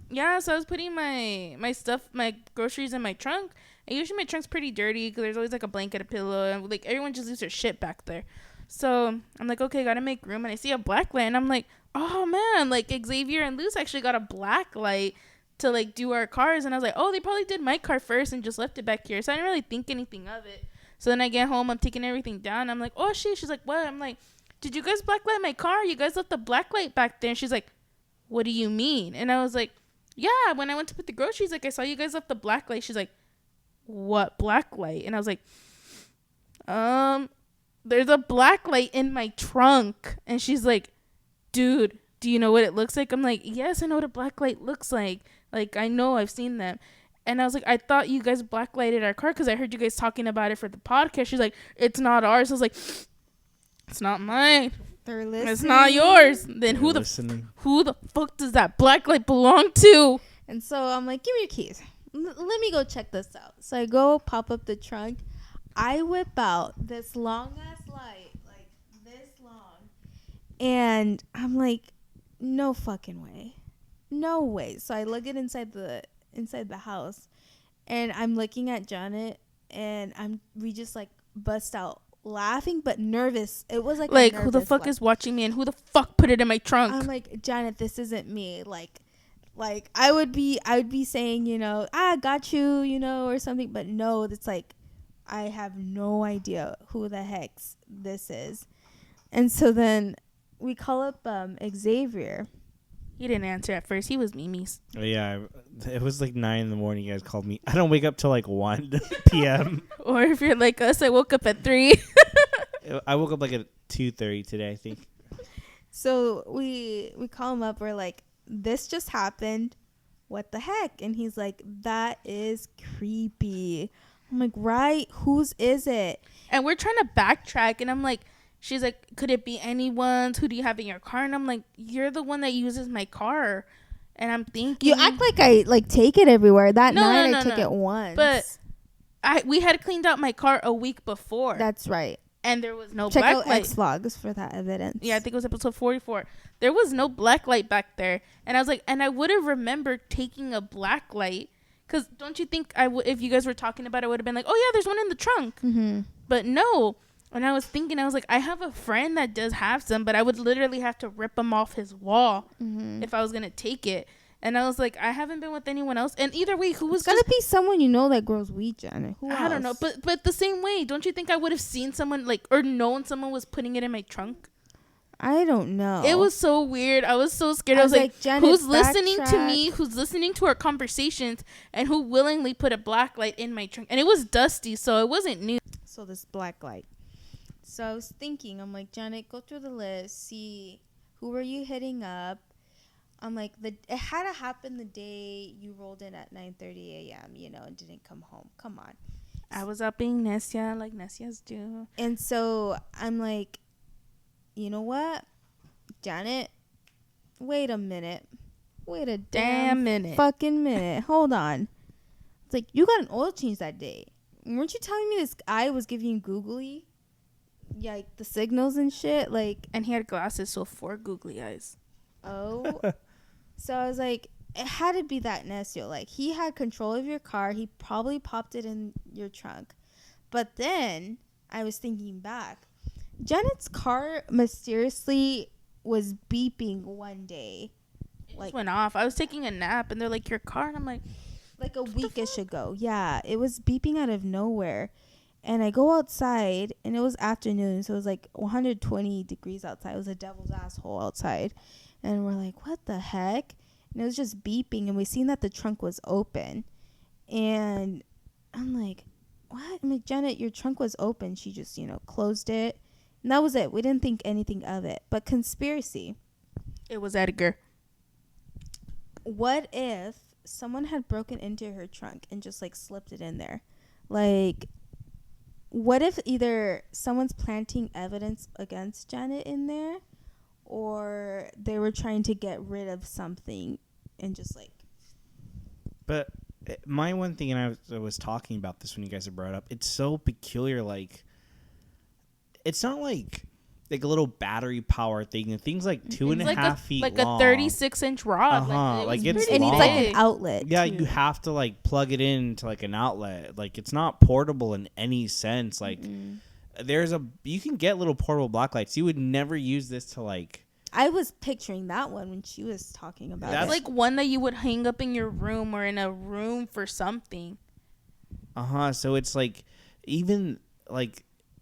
Yeah, so I was putting my stuff, my groceries in my trunk. And usually my trunk's pretty dirty because there's always like a blanket, a pillow, and like everyone just leaves their shit back there. So I'm like, okay, gotta make room. And I see a black light, and I'm like, oh man, like Xavier and Luz actually got a black light to like do our cars. And I was like, oh, they probably did my car first and just left it back here. So I didn't really think anything of it. So then I get home, I'm taking everything down. I'm like, oh shit. She's like, what? I'm like, did you guys blacklight my car? You guys left the black light back there. And she's like, what do you mean? And I was like, yeah, when I went to put the groceries, like I saw you guys left the black light. She's like, what black light? And I was like, there's a black light in my trunk. And she's like, dude, do you know what it looks like? I'm like, yes, I know what a black light looks like. Like, I know, I've seen them. And I was like, I thought you guys blacklighted our car because I heard you guys talking about it for the podcast. She's like, it's not ours. I was like, it's not mine. They're listening. It's not yours. Then who the fuck does that black light belong to? And so I'm like, give me your keys. Let me go check this out. So I go pop up the trunk. I whip out this long ass light, like this long, and I'm like, no fucking way, no way. So I look it inside the house, and I'm looking at Janet, and we just like bust out laughing but nervous. It was like who the fuck is watching me, and who the fuck put it in my trunk? I'm like, Janet, this isn't me. Like I would be saying, you know, I got you, you know, or something, but no, it's like I have no idea who the heck this is. And so then we call up Xavier. He didn't answer at first. He was Mimi's. Oh, yeah, it was like 9 in the morning. You guys called me. I don't wake up till like 1 p.m. Or if you're like us, I woke up at 3. I woke up like at 2:30 today, I think. So we call him up. We're like, this just happened. What the heck? And he's like, that is creepy. I'm like, right? Whose is it? And we're trying to backtrack, and I'm like, she's like, could it be anyone's? Who do you have in your car? And I'm like, you're the one that uses my car. And I'm thinking, you act like I like take it everywhere. That night I took it once, but we had cleaned out my car a week before. That's right. And there was no Check black out light. X logs for that evidence. Yeah, I think it was episode 44. There was no black light back there, and I was like, and I would have remembered taking a black light, because don't you think if you guys were talking about it, I would have been like, oh yeah, there's one in the trunk. Mm-hmm. But no. And I was thinking, I was like, I have a friend that does have some, but I would literally have to rip them off his wall if I was gonna take it. And I was like, I haven't been with anyone else. And either way, who was it's gotta be someone you know that grows weed, Janet. Who else? I don't know, but the same way, don't you think I would have seen someone like or known someone was putting it in my trunk? I don't know. It was so weird. I was so scared. I was like, Janet, who's listening to me? Who's listening to our conversations? And who willingly put a black light in my trunk? And it was dusty, so it wasn't new. So this black light. So I was thinking, I'm like, Janet, go through the list, see who were you hitting up. I'm like, it had to happen the day you rolled in at 9:30 a.m., you know, and didn't come home. Come on. I was up being Nesia, like Nesias do. And so I'm like, you know what, Janet, wait a minute. Wait a damn minute. Fucking minute. Hold on. It's like, you got an oil change that day. Weren't you telling me this guy was giving you googly? Yeah, like the signals and shit? Like, and he had glasses, so 4 googly eyes. Oh. So I was like, it had to be that Nesio. Like, he had control of your car. He probably popped it in your trunk. But then I was thinking back. Janet's car mysteriously was beeping one day. It just went off. I was taking a nap, and they're like, your car? And I'm like a weekish ago. Yeah, it was beeping out of nowhere. And I go outside, and it was afternoon, so it was like 120 degrees outside. It was a devil's asshole outside. And we're like, what the heck? And it was just beeping, and we seen that the trunk was open. And I'm like, what? I'm like, Janet, your trunk was open. She just, you know, closed it. And that was it. We didn't think anything of it. But conspiracy. It was Edgar. What if someone had broken into her trunk and just, like, slipped it in there? Like, what if either someone's planting evidence against Janet in there, or they were trying to get rid of something and just like. But my one thing, and I was talking about this when you guys had brought it up, it's so peculiar. Like, it's not like a little battery power thing. The thing's like 2.5 feet like long. Like a 36-inch rod. Like it's it long. needs like an outlet. Yeah, too. you have to like plug it into like an outlet. Like, it's not portable in any sense. Like, you can get little portable black lights. You would never use this to like. I was picturing that one when she was talking about it. That's like one that you would hang up in your room or in a room for something. So it's like even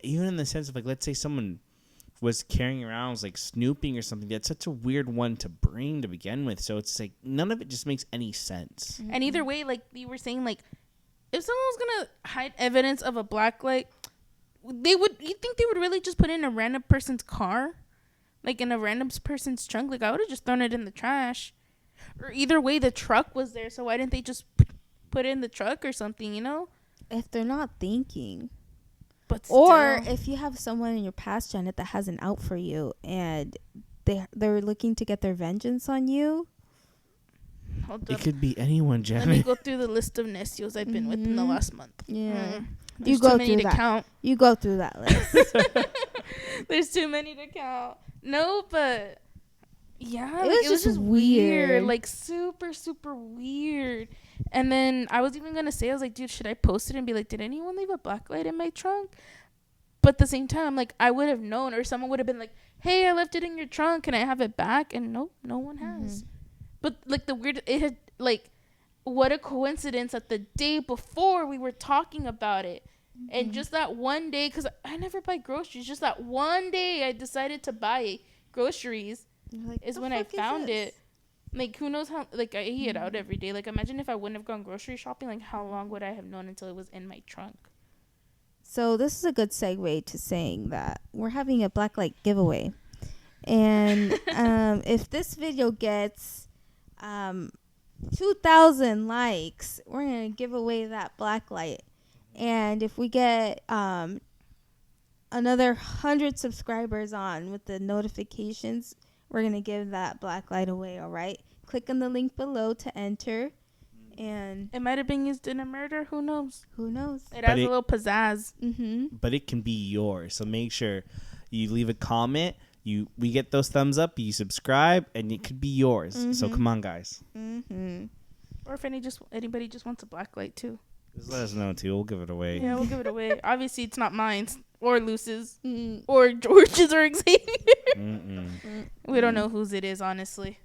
in the sense of like, let's say someone was carrying around, was like snooping or something. That's such a weird one to bring to begin with. So it's like none of it just makes any sense. Mm-hmm. And either way, like you were saying, like if someone was gonna hide evidence of a black light, you think they would really just put it in a random person's car? Like in a random person's trunk? Like I would have just thrown it in the trash. Or either way, the truck was there, so why didn't they just put it in the truck or something, you know? If they're not thinking. But still. Or if you have someone in your past, Janet, that has an out for you and they're looking to get their vengeance on you. Hold it up. could be anyone, Janet. Let me go through the list of Nestios I've been with in the last month. Yeah. There's go too many through to that. count. You go through that list. There's too many to count. No, but yeah, It was just weird. like super, super weird. And then I was even gonna say, I was like, dude, should I post it and be like, did anyone leave a black light in my trunk? But at the same time, I'm like, I would have known, or someone would have been like, hey, I left it in your trunk, can I have it back? And no one has. Mm-hmm. But like it had like, what a coincidence that the day before we were talking about it. Mm-hmm. And just that one day, because I never buy groceries, just that one day I decided to buy groceries Like, is when I found it. Like, who knows how, like, I eat it out every day. Like, imagine if I wouldn't have gone grocery shopping, like, how long would I have known until it was in my trunk? So this is a good segue to saying that we're having a blacklight giveaway. And if this video gets 2,000 likes, we're going to give away that blacklight. And if we get another 100 subscribers on with the notifications, we're going to give that blacklight away, all right? Click on the link below to enter. And it might have been used in a murder. Who knows? Who knows? It has a little pizzazz. Mm-hmm. But it can be yours. So make sure you leave a comment. We get those thumbs up. You subscribe, and it could be yours. Mm-hmm. So come on, guys. Mm-hmm. Or if anybody just wants a blacklight too, just let us know too. We'll give it away. Yeah, we'll give it away. Obviously, it's not mine or Luce's or George's or Xavier. We don't know whose it is, honestly.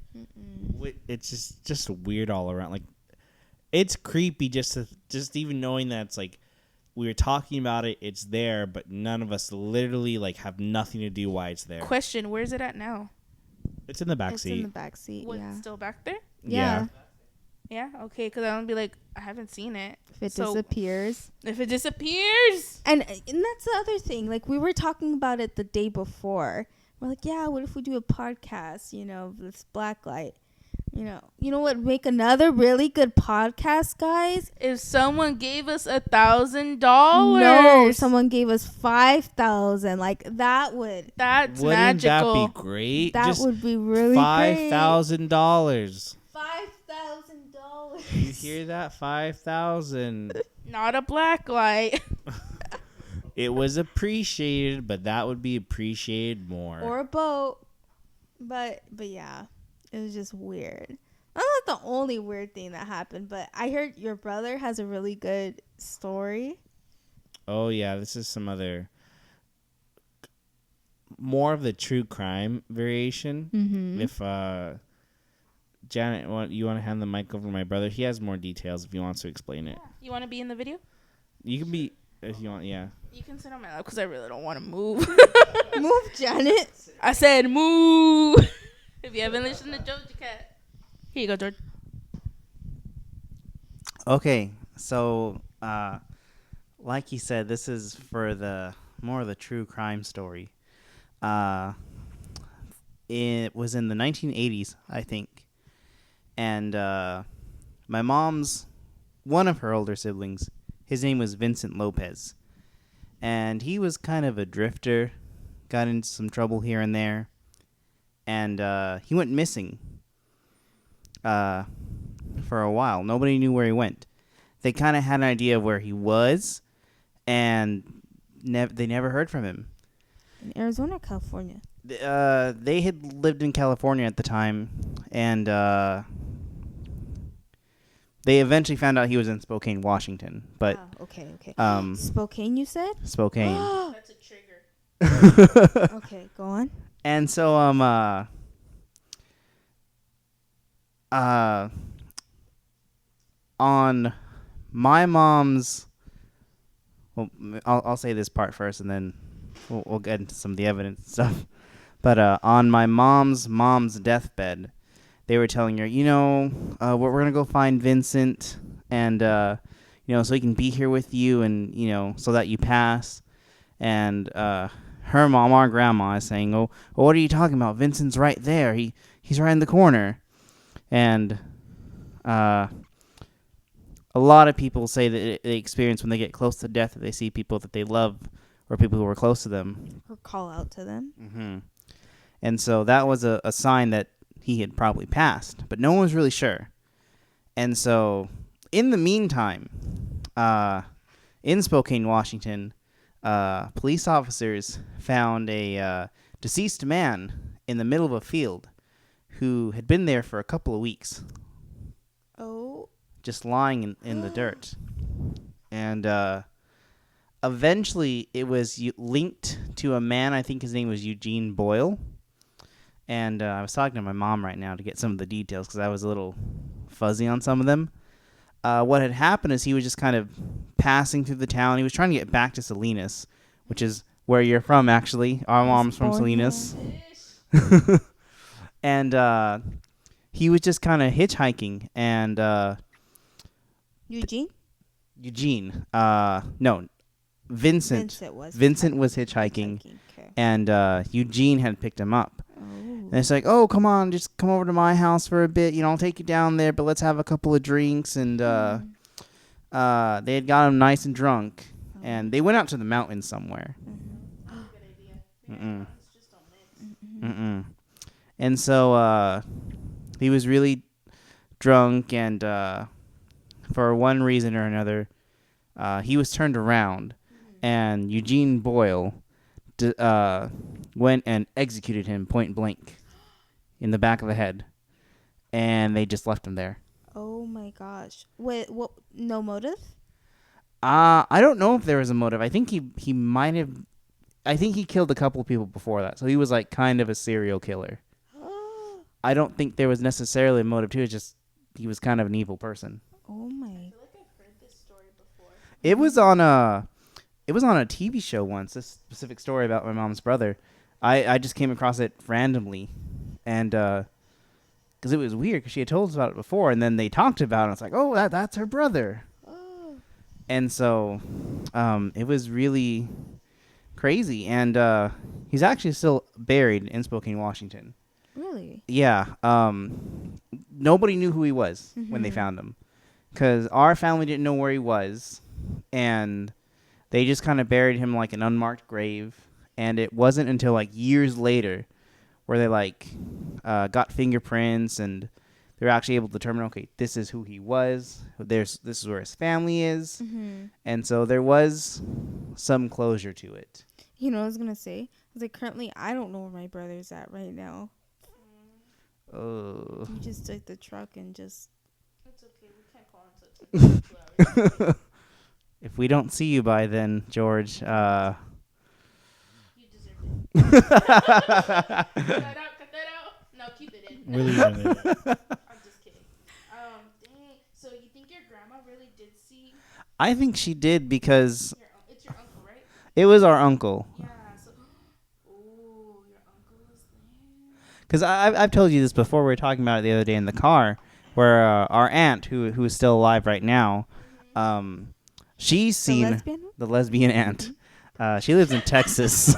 It's just weird all around. Like, it's creepy just even knowing that it's like we were talking about it. It's there, but none of us literally like have nothing to do why it's there. Question: where's it at now? It's in the back seat. It's in the back seat. Was yeah. it still back there? Yeah. Yeah. Okay. Because I don't be like, I haven't seen it. If it disappears. If it disappears. And that's the other thing. Like, we were talking about it the day before. We're like, yeah, what if we do a podcast? You know, this blacklight. You know what? Make another really good podcast, guys. If someone gave us $1,000, no, someone gave us 5,000. Like that's Wouldn't magical. Wouldn't that be great? That just would be really $5,000. $5,000. You hear that? 5,000. Not a blacklight. It was appreciated, but that would be appreciated more. Or a boat. But yeah. It was just weird. That's not the only weird thing that happened, but I heard your brother has a really good story. Oh, yeah. This is some other... more of the true crime variation. Mm-hmm. If, Janet, you want to hand the mic over to my brother? He has more details if he wants to explain it. You want to be in the video? You can be... if you want, yeah. You can sit on my lap because I really don't want to move. Move, Janet. I said move. If you haven't listened to George Cat. Here you go, George. Okay, so like he said, this is for the more of the true crime story. It was in the 1980s, I think. And my mom's, one of her older siblings, his name was Vincent Lopez. And he was kind of a drifter, got into some trouble here and there. And he went missing for a while. Nobody knew where he went. They kind of had an idea of where he was, and they never heard from him. In Arizona or California? They had lived in California at the time, and they eventually found out he was in Spokane, Washington. But okay. Spokane, you said? Spokane. That's a trigger. Okay, go on. And so on my mom's, well, I'll say this part first, and then we'll get into some of the evidence and stuff. But on my mom's deathbed, they were telling her, we're gonna go find Vincent, and so he can be here with you, and so that you pass. And her mom, our grandma, is saying, "Oh, what are you talking about? Vincent's right there. He's right in the corner." And a lot of people say that they experience when they get close to death that they see people that they love or people who were close to them. Or call out to them. Mm-hmm. And so that was a sign that he had probably passed, but no one was really sure. And so in the meantime, in Spokane, Washington, police officers found a deceased man in the middle of a field who had been there for a couple of weeks, Oh. just lying in the dirt. And eventually it was linked to a man, I think his name was Eugene Boyle. And I was talking to my mom right now to get some of the details because I was a little fuzzy on some of them. What had happened is he was just kind of passing through the town. He was trying to get back to Salinas, which is where you're from, actually. Our mom's from Salinas. And he was just kind of hitchhiking. And Eugene? Eugene. No, Vincent. Vincent was hitchhiking. Okay. And Eugene had picked him up. Oh. And it's like, oh, come on, just come over to my house for a bit. I'll take you down there, but let's have a couple of drinks. And they had got him nice and drunk. Oh. And they went out to the mountains somewhere. Mm-mm. Mm-mm. And so he was really drunk, and for one reason or another, he was turned around, and Eugene Boyle went and executed him point blank in the back of the head, and they just left him there. Oh my gosh. What? No motive? I don't know if there was a motive. I think he might have. I think he killed a couple of people before that, so he was like kind of a serial killer. I don't think there was necessarily a motive to it. Just he was kind of an evil person. Oh my. I feel like I've heard this story before. It was on a TV show once. This specific story about my mom's brother. I just came across it randomly, and because it was weird because she had told us about it before, and then they talked about it. And it's like, oh, that's her brother. Oh. And so, it was really crazy, and he's actually still buried in Spokane, Washington. Really? Yeah. Nobody knew who he was when they found him, because our family didn't know where he was, and they just kind of buried him like an unmarked grave. And it wasn't until like years later where they got fingerprints, and they were actually able to determine, okay, this is who he was. This is where his family is. Mm-hmm. And so there was some closure to it. You know what I was going to say? I was like, currently, I don't know where my brother's at right now. Oh. He just took the truck and just... It's okay. We can't call him until 2 hours. If we don't see you by then, George, You deserved it. Cut that out. No, keep it in. We're leaving it. I'm just kidding. Dang. So you think your grandma really did see I think she did because it's your uncle, right? it was our uncle. Yeah. So, oh, your uncle was there. Because I've told you this before. We were talking about it the other day in the car, where our aunt, who is still alive right now, she's seen the lesbian aunt. She lives in Texas.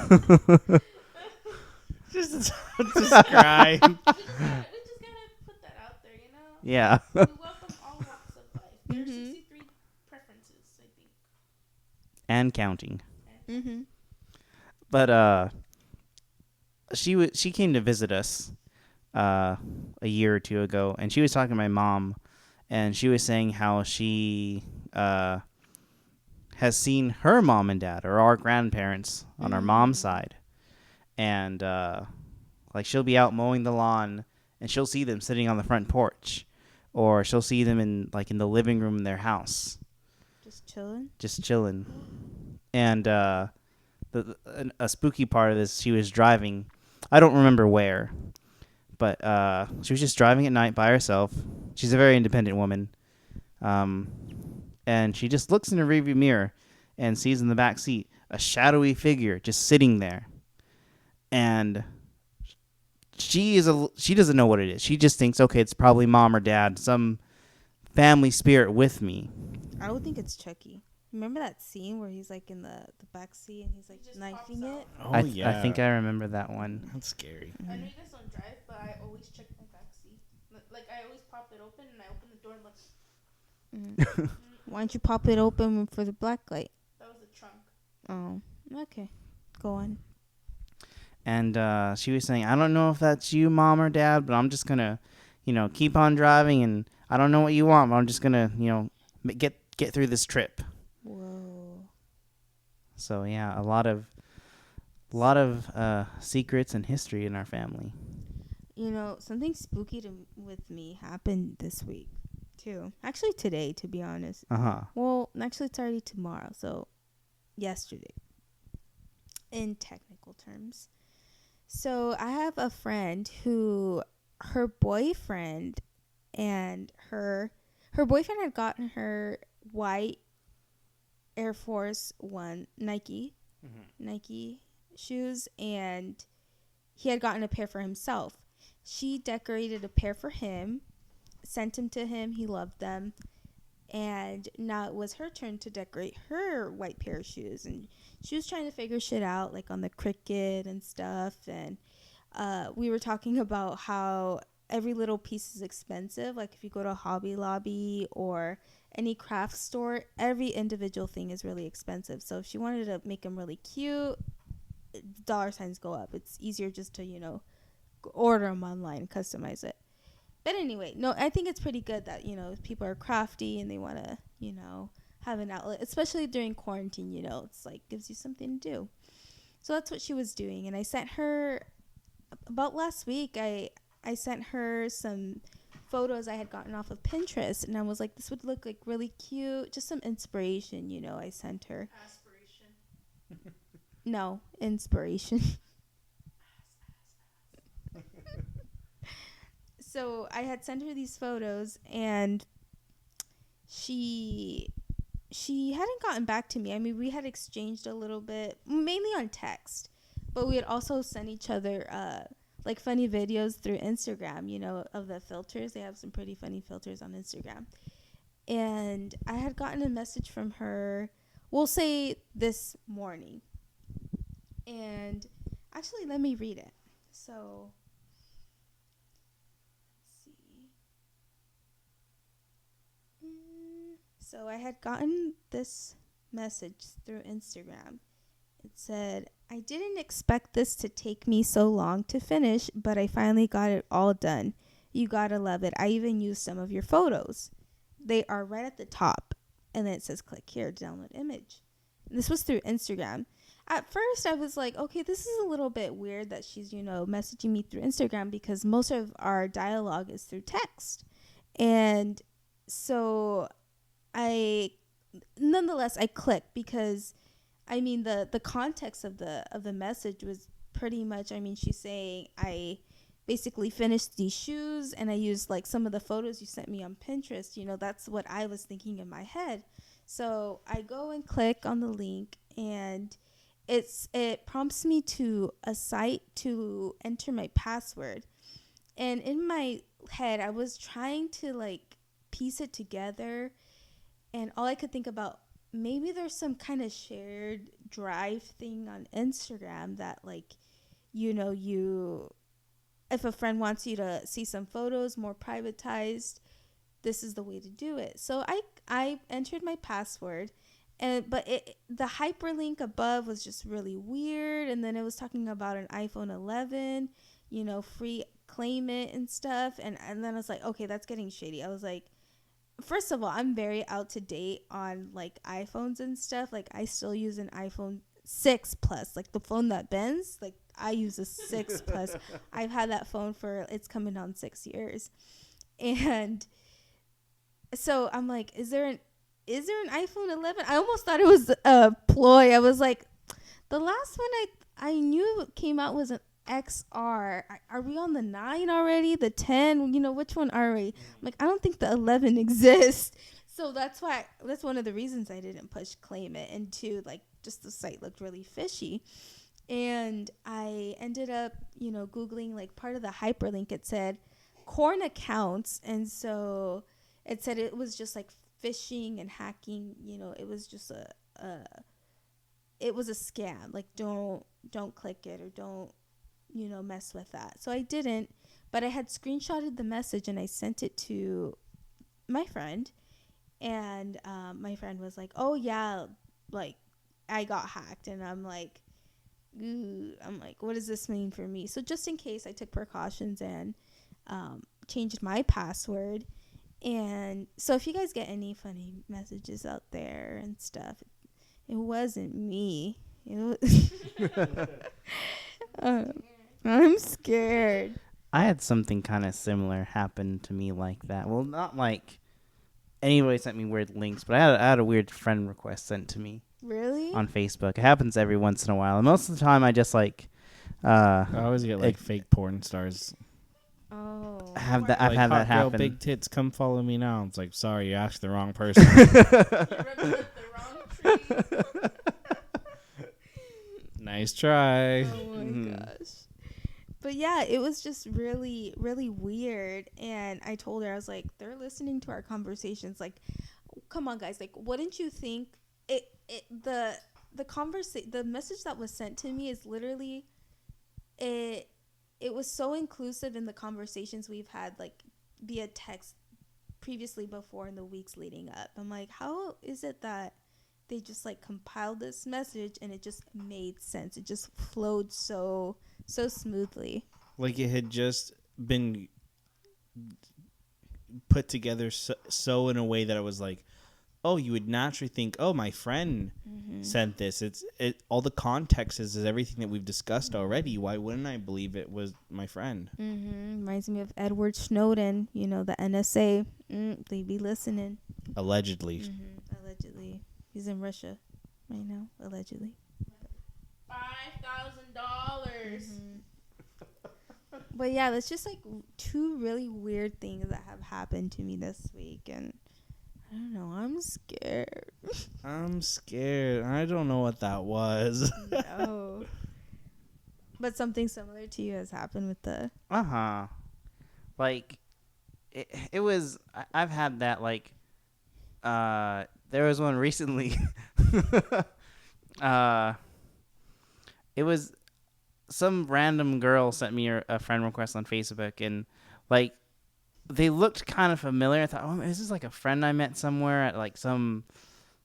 Just describe. We just gotta put that out there, you know? Yeah. We welcome all walks of life. There are 63 preferences, I think. And counting. Mm-hmm. But she came to visit us a year or two ago, and she was talking to my mom, and she was saying how she has seen her mom and dad, or our grandparents on our mom's side, and like she'll be out mowing the lawn, and she'll see them sitting on the front porch, or she'll see them in the living room in their house, just chilling. And a spooky part of this, she was driving. I don't remember where, but she was just driving at night by herself. She's a very independent woman. And she just looks in the rearview mirror and sees in the back seat a shadowy figure just sitting there. And she doesn't know what it is. She just thinks, okay, it's probably mom or dad, some family spirit with me. I would think it's Chucky. Remember that scene where he's like in the back seat and he's like knifing it? Oh, I think I remember that one. That's scary. I know you guys don't drive, but I always check my back seat. Like, I always pop it open, and I open the door and look. Why don't you pop it open for the black light? That was the trunk. Oh, okay. Go on. And she was saying, I don't know if that's you, mom or dad, but I'm just going to, keep on driving, and I don't know what you want, but I'm just going to, get through this trip. Whoa. So yeah, a lot of secrets and history in our family. You know, something spooky with me happened this week, too. Actually, today, to be honest. Uh-huh. Well, actually, it's already tomorrow, so yesterday, in technical terms. So, I have a friend who her boyfriend and her boyfriend had gotten her white Air Force One Nike shoes, and he had gotten a pair for himself. She decorated a pair for him, sent him to him. He loved them. And now it was her turn to decorate her white pair of shoes. And she was trying to figure shit out, like on the Cricut and stuff. And we were talking about how every little piece is expensive. Like if you go to Hobby Lobby or any craft store, every individual thing is really expensive. So if she wanted to make them really cute, dollar signs go up. It's easier just to, order them online, customize it. But anyway, no, I think it's pretty good that, people are crafty and they want to, have an outlet, especially during quarantine, it's like gives you something to do. So that's what she was doing. And I sent her about last week, I sent her some photos I had gotten off of Pinterest, and I was like, this would look like really cute, just some inspiration, I sent her. Aspiration. No, inspiration. So I had sent her these photos, and she hadn't gotten back to me. I mean, we had exchanged a little bit, mainly on text, but we had also sent each other like funny videos through Instagram, of the filters. They have some pretty funny filters on Instagram. And I had gotten a message from her, we'll say this morning. And actually, let me read it. So So I had gotten this message through Instagram. It said, I didn't expect this to take me so long to finish, but I finally got it all done. You gotta love it. I even used some of your photos. They are right at the top. And then it says, click here to download image. And this was through Instagram. At first, I was like, okay, this is a little bit weird that she's, messaging me through Instagram, because most of our dialogue is through text. And so nonetheless I clicked, because I mean the context of the message was pretty much, I mean, she's saying, I basically finished these shoes and I used like some of the photos you sent me on Pinterest. That's what I was thinking in my head. So I go and click on the link, and it prompts me to a site to enter my password. And in my head, I was trying to like piece it together, and all I could think about, maybe there's some kind of shared drive thing on Instagram that, like, if a friend wants you to see some photos more privatized, this is the way to do it. So I entered my password, but the hyperlink above was just really weird. And then it was talking about an iPhone 11, free, claim it and stuff. And then I was like, okay, that's getting shady. I was like, first of all, I'm very out to date on like iPhones and stuff. Like I still use an iPhone 6 Plus, like the phone that bends. Like I use a 6 Plus. I've had that phone it's coming on 6 years. And so I'm like, is there an iPhone 11? I almost thought it was a ploy. I was like, the last one I knew came out was an XR. Are we on the 9 already? The 10? Which one are we? I'm like, I don't think the 11 exists. So that's one of the reasons I didn't push claim it. And two, like, just the site looked really fishy. And I ended up, Googling, like, part of the hyperlink. It said corn accounts. And so it said it was just like phishing and hacking. It was just it was a scam. Like, don't click it, or don't mess with that. So I didn't, but I had screenshotted the message and I sent it to my friend, and my friend was like, oh yeah, like I got hacked. And I'm like, ooh, what does this mean for me? So just in case, I took precautions and changed my password. And so if you guys get any funny messages out there and stuff, It wasn't me. It was I'm scared. I had something kind of similar happen to me like that. Well, not like anybody sent me weird links, but I had a weird friend request sent to me Really? on Facebook. It happens every once in a while. And most of the time, I just like I always get like fake porn stars. Oh. I've Like, had hot that girl, happen. big tits, come follow me now. It's like, sorry, you asked the wrong person. Nice try. Oh my gosh. But yeah, it was just really, really weird. And I told her, I was like, they're listening to our conversations. Like, come on, guys. Like, wouldn't you think the message that was sent to me is literally it was so inclusive in the conversations we've had, like via text previously before in the weeks leading up. I'm like, how is it that they just like compiled this message and it just made sense? It just flowed so smoothly. Like it had just been put together so in a way that it was like, oh, you would naturally think, oh, my friend sent this. All the context is everything that we've discussed already. Why wouldn't I believe it was my friend? Reminds me of Edward Snowden. You know, the NSA. They be listening. Allegedly. Allegedly. He's in Russia right now. Allegedly. $5,000. But yeah, that's just like two really weird things that have happened to me this week. And I don't know. I'm scared. I'm scared. I don't know what that was. No. But something similar to you has happened with the... Like, it was... I've had that, like... there was one recently. It was... Some random girl sent me a friend request on Facebook, and, like, they looked kind of familiar. I thought, oh, is this like a friend I met somewhere at, like, some,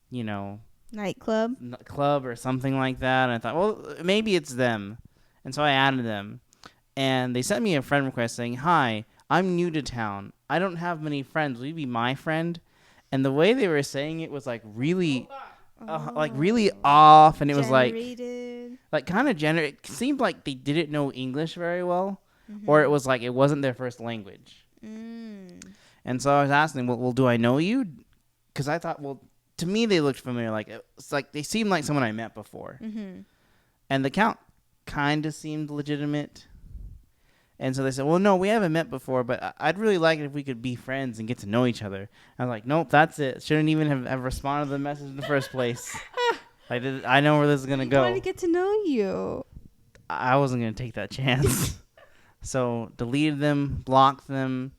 you know... Nightclub? Club or something like that. And I thought, well, maybe it's them. And so I added them. And they sent me a friend request saying, hi, I'm new to town. I don't have many friends. Will you be my friend? And the way they were saying it was, like, really... like really off, and it was like kind of generated. It seemed like they didn't know English very well, or it was like it wasn't their first language. And so I was asking, well, do I know you? Because I thought, well, to me they looked familiar. Like it's like they seemed like someone I met before, and the account kind of seemed legitimate. And so they said, well, no, we haven't met before, but I'd really like it if we could be friends and get to know each other. I was like, nope, that's it. Shouldn't even have responded to the message in the first place. I know where this is going to go. I wanted to get to know you. I wasn't going to take that chance. So deleted them, blocked them.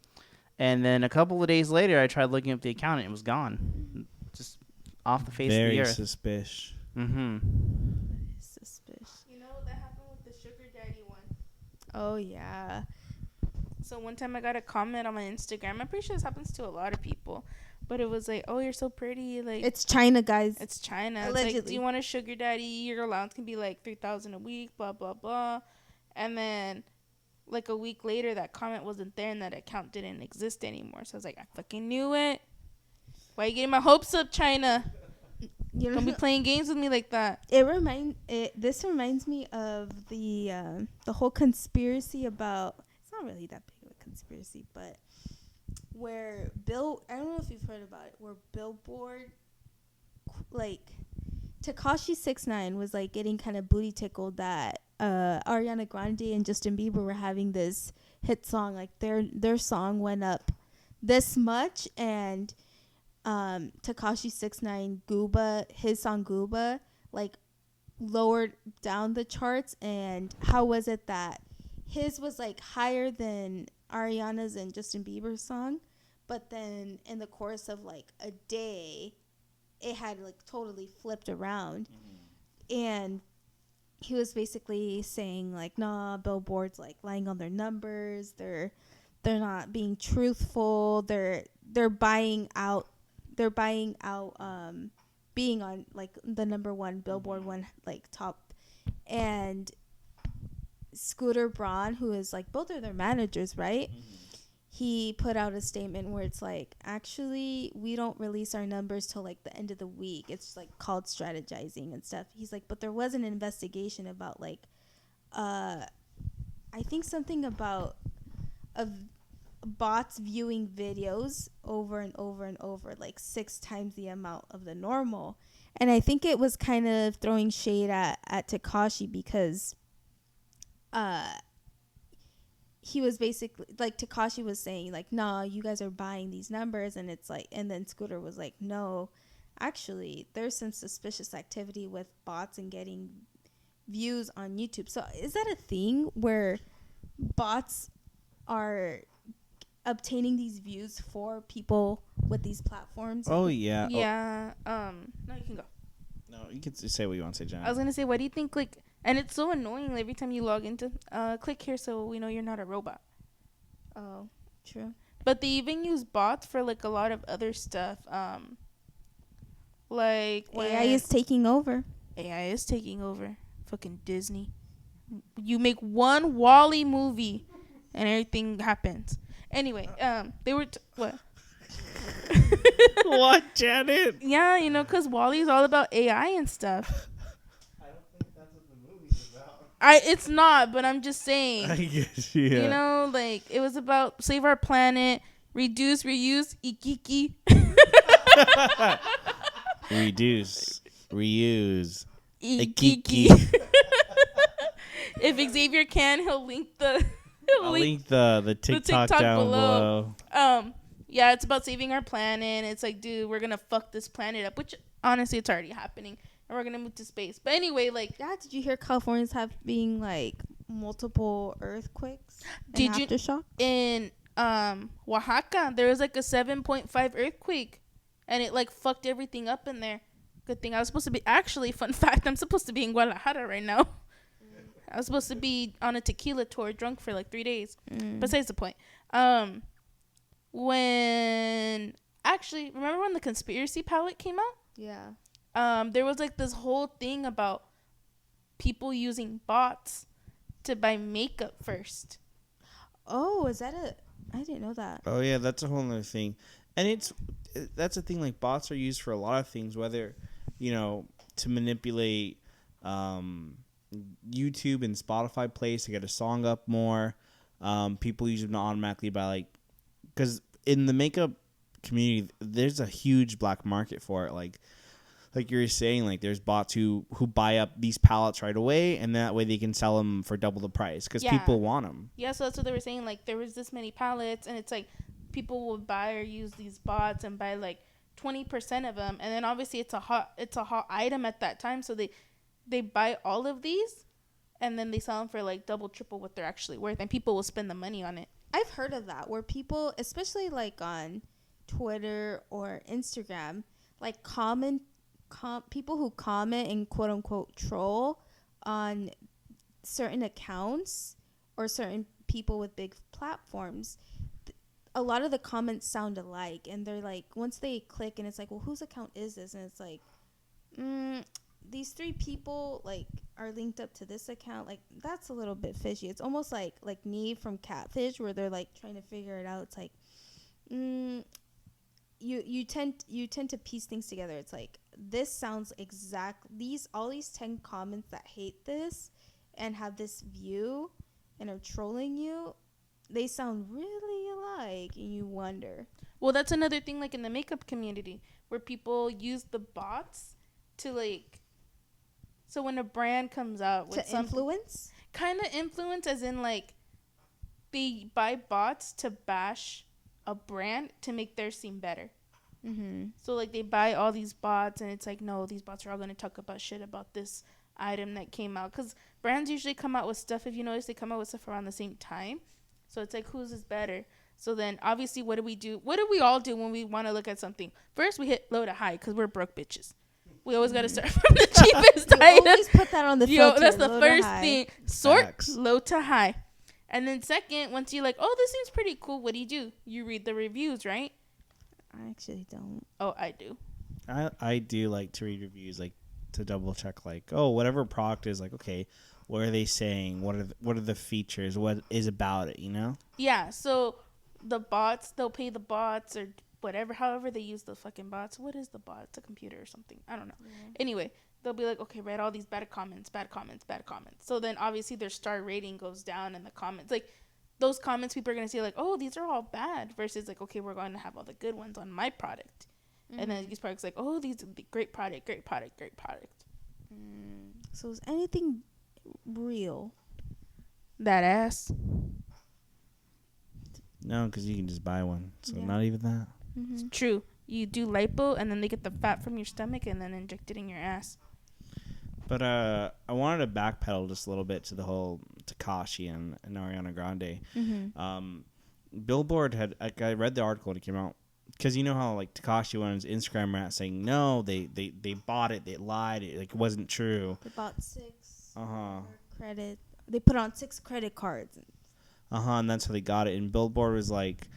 And then a couple of days later, I tried looking up the account, and it was gone. Just off the face of the earth. Very suspicious. Suspicious. You know, that happened with the sugar daddy one. Oh, yeah. So one time I got a comment on my Instagram. I'm pretty sure this happens to a lot of people. But it was like, oh, you're so pretty. Like, it's China, guys. It's China. Allegedly. It's like, do you want a sugar daddy? Your allowance can be like $3,000 a week, blah, blah, blah. And then like a week later, that comment wasn't there and that account didn't exist anymore. So I was like, I fucking knew it. Why are you getting my hopes up, China? You don't be playing games with me like that. This reminds me of the whole conspiracy about... It's not really that big of a conspiracy, but where I don't know if you've heard about it, where Billboard, like, Tekashi 6ix9ine was like getting kind of booty tickled that Ariana Grande and Justin Bieber were having this hit song. Like their song went up this much, and Tekashi 6ix9ine Gooba, his song Gooba, like lowered down the charts. And how was it that his was like higher than Ariana's and Justin Bieber's song, but then in the course of like a day it had like totally flipped around. And he was basically saying like, nah, Billboard's like lying on their numbers, they're not being truthful, they're buying out being on like the number one Billboard one like top. And Scooter Braun, who is like both of their managers, right? he put out a statement where it's like, actually, we don't release our numbers till like the end of the week. It's like called strategizing and stuff. He's like, but there was an investigation about like, I think something about bots viewing videos over and over and over, like 6 times the amount of the normal. And I think it was kind of throwing shade at Tekashi because he was basically like, Tekashi was saying like, nah, you guys are buying these numbers. And it's like, and then Scooter was like, no, actually there's some suspicious activity with bots and getting views on YouTube. So is that a thing where bots are obtaining these views for people with these platforms? Oh yeah. Yeah. No, you can go. No, you can say what you want to say, John. I was gonna say, what do you think? Like, and it's so annoying every time you log into. Click here so we know you're not a robot. Oh, true. But they even use bots for like a lot of other stuff. Like AI is taking over. AI is taking over. Fucking Disney. You make one Wall-E movie, and everything happens. Anyway, they were what? What, Janet? Yeah, you know, because Wall-E is all about AI and stuff. I don't think that's what the movie's about. It's not, but I'm just saying. I guess, yeah. You know, like, it was about save our planet, reduce, reuse, ikiki. Reduce, reuse, Ikiki. If Xavier can, he'll link the... I'll link the TikTok down below. Yeah, it's about saving our planet. It's like, dude, we're gonna fuck this planet up, which honestly, it's already happening, and we're gonna move to space. But anyway, like, Yeah, did you hear California's having like multiple earthquakes? Did you- aftershock? in Oaxaca, there was like a 7.5 earthquake, and it like fucked everything up in there. Good thing I was supposed to be, actually, fun fact, I'm supposed to be in Guadalajara right now. I was supposed to be on a tequila tour, drunk for like 3 days. Besides the point. When actually, remember when the conspiracy palette came out? Yeah. There was like this whole thing about people using bots to buy makeup first. Oh, is that a? I didn't know that. Oh yeah, that's a whole other thing, and that's the thing. Like, bots are used for a lot of things, whether, you know, to manipulate YouTube and Spotify plays to get a song up more. People use them to automatically buy, like, because in the makeup community, there's a huge black market for it. Like you were saying, like, there's bots who buy up these palettes right away, and that way they can sell them for double the price because people want them. Yeah, so that's what they were saying. Like, there was this many palettes, and it's like people will buy or use these bots and buy like 20% of them, and then obviously it's a hot item at that time, so they buy all of these, and then they sell them for like double, triple what they're actually worth, and people will spend the money on it. I've heard of that, where people, especially like on Twitter or Instagram, like people who comment and quote unquote troll on certain accounts or certain people with big platforms. A lot of the comments sound alike, and they're like, once they click and it's like, well, whose account is this? And it's like, these 3 people like are linked up to this account. Like, that's a little bit fishy. It's almost like Neve from Catfish, where they're like trying to figure it out. It's like, you tend to piece things together. It's like, this sounds all these 10 comments that hate this and have this view and are trolling you, they sound really alike, and you wonder. Well, that's another thing, like in the makeup community, where people use the bots to like, so when a brand comes out with to influence, kind of influence, as in like they buy bots to bash a brand to make theirs seem better. So like they buy all these bots, and it's like, no, these bots are all going to talk about shit about this item that came out, because brands usually come out with stuff, if you notice, they come out with stuff around the same time. So it's like, whose is better? So then obviously, what do we do? What do we all do when we want to look at something? First, we hit low to high, because we're broke bitches. We always got to start from the cheapest item. Always put that on the filter. That's the first thing. Sort Facts. low to high. And then second, once you're like, oh, this seems pretty cool, what do? You read the reviews, right? I actually don't. Oh, I do. I do like to read reviews, like, to double check, like, oh, whatever product is, like, okay, what are they saying? What are the features? What is about it, you know? Yeah, so the bots, they'll pay the bots or whatever, however they use the fucking bots. What is the bot? It's a computer or something. I don't know. Yeah. Anyway, they'll be like, okay, write all these bad comments. So then obviously their star rating goes down in the comments. Like, those comments, people are going to say, like, oh, these are all bad, versus, like, okay, we're going to have all the good ones on my product. Mm-hmm. And then these products, like, oh, these are the great product. So is anything real? That ass. No, because you can just buy one. So not even that. Mm-hmm. It's true. You do lipo, and then they get the fat from your stomach and then inject it in your ass. But I wanted to backpedal just a little bit to the whole Tekashi and Ariana Grande. Mm-hmm. Billboard had, I read the article when it came out, because you know how like Tekashi went on his Instagram rant saying no, they bought it, they lied, it wasn't true. They bought 6 credit. They put on 6 credit cards. And that's how they got it. And Billboard was like,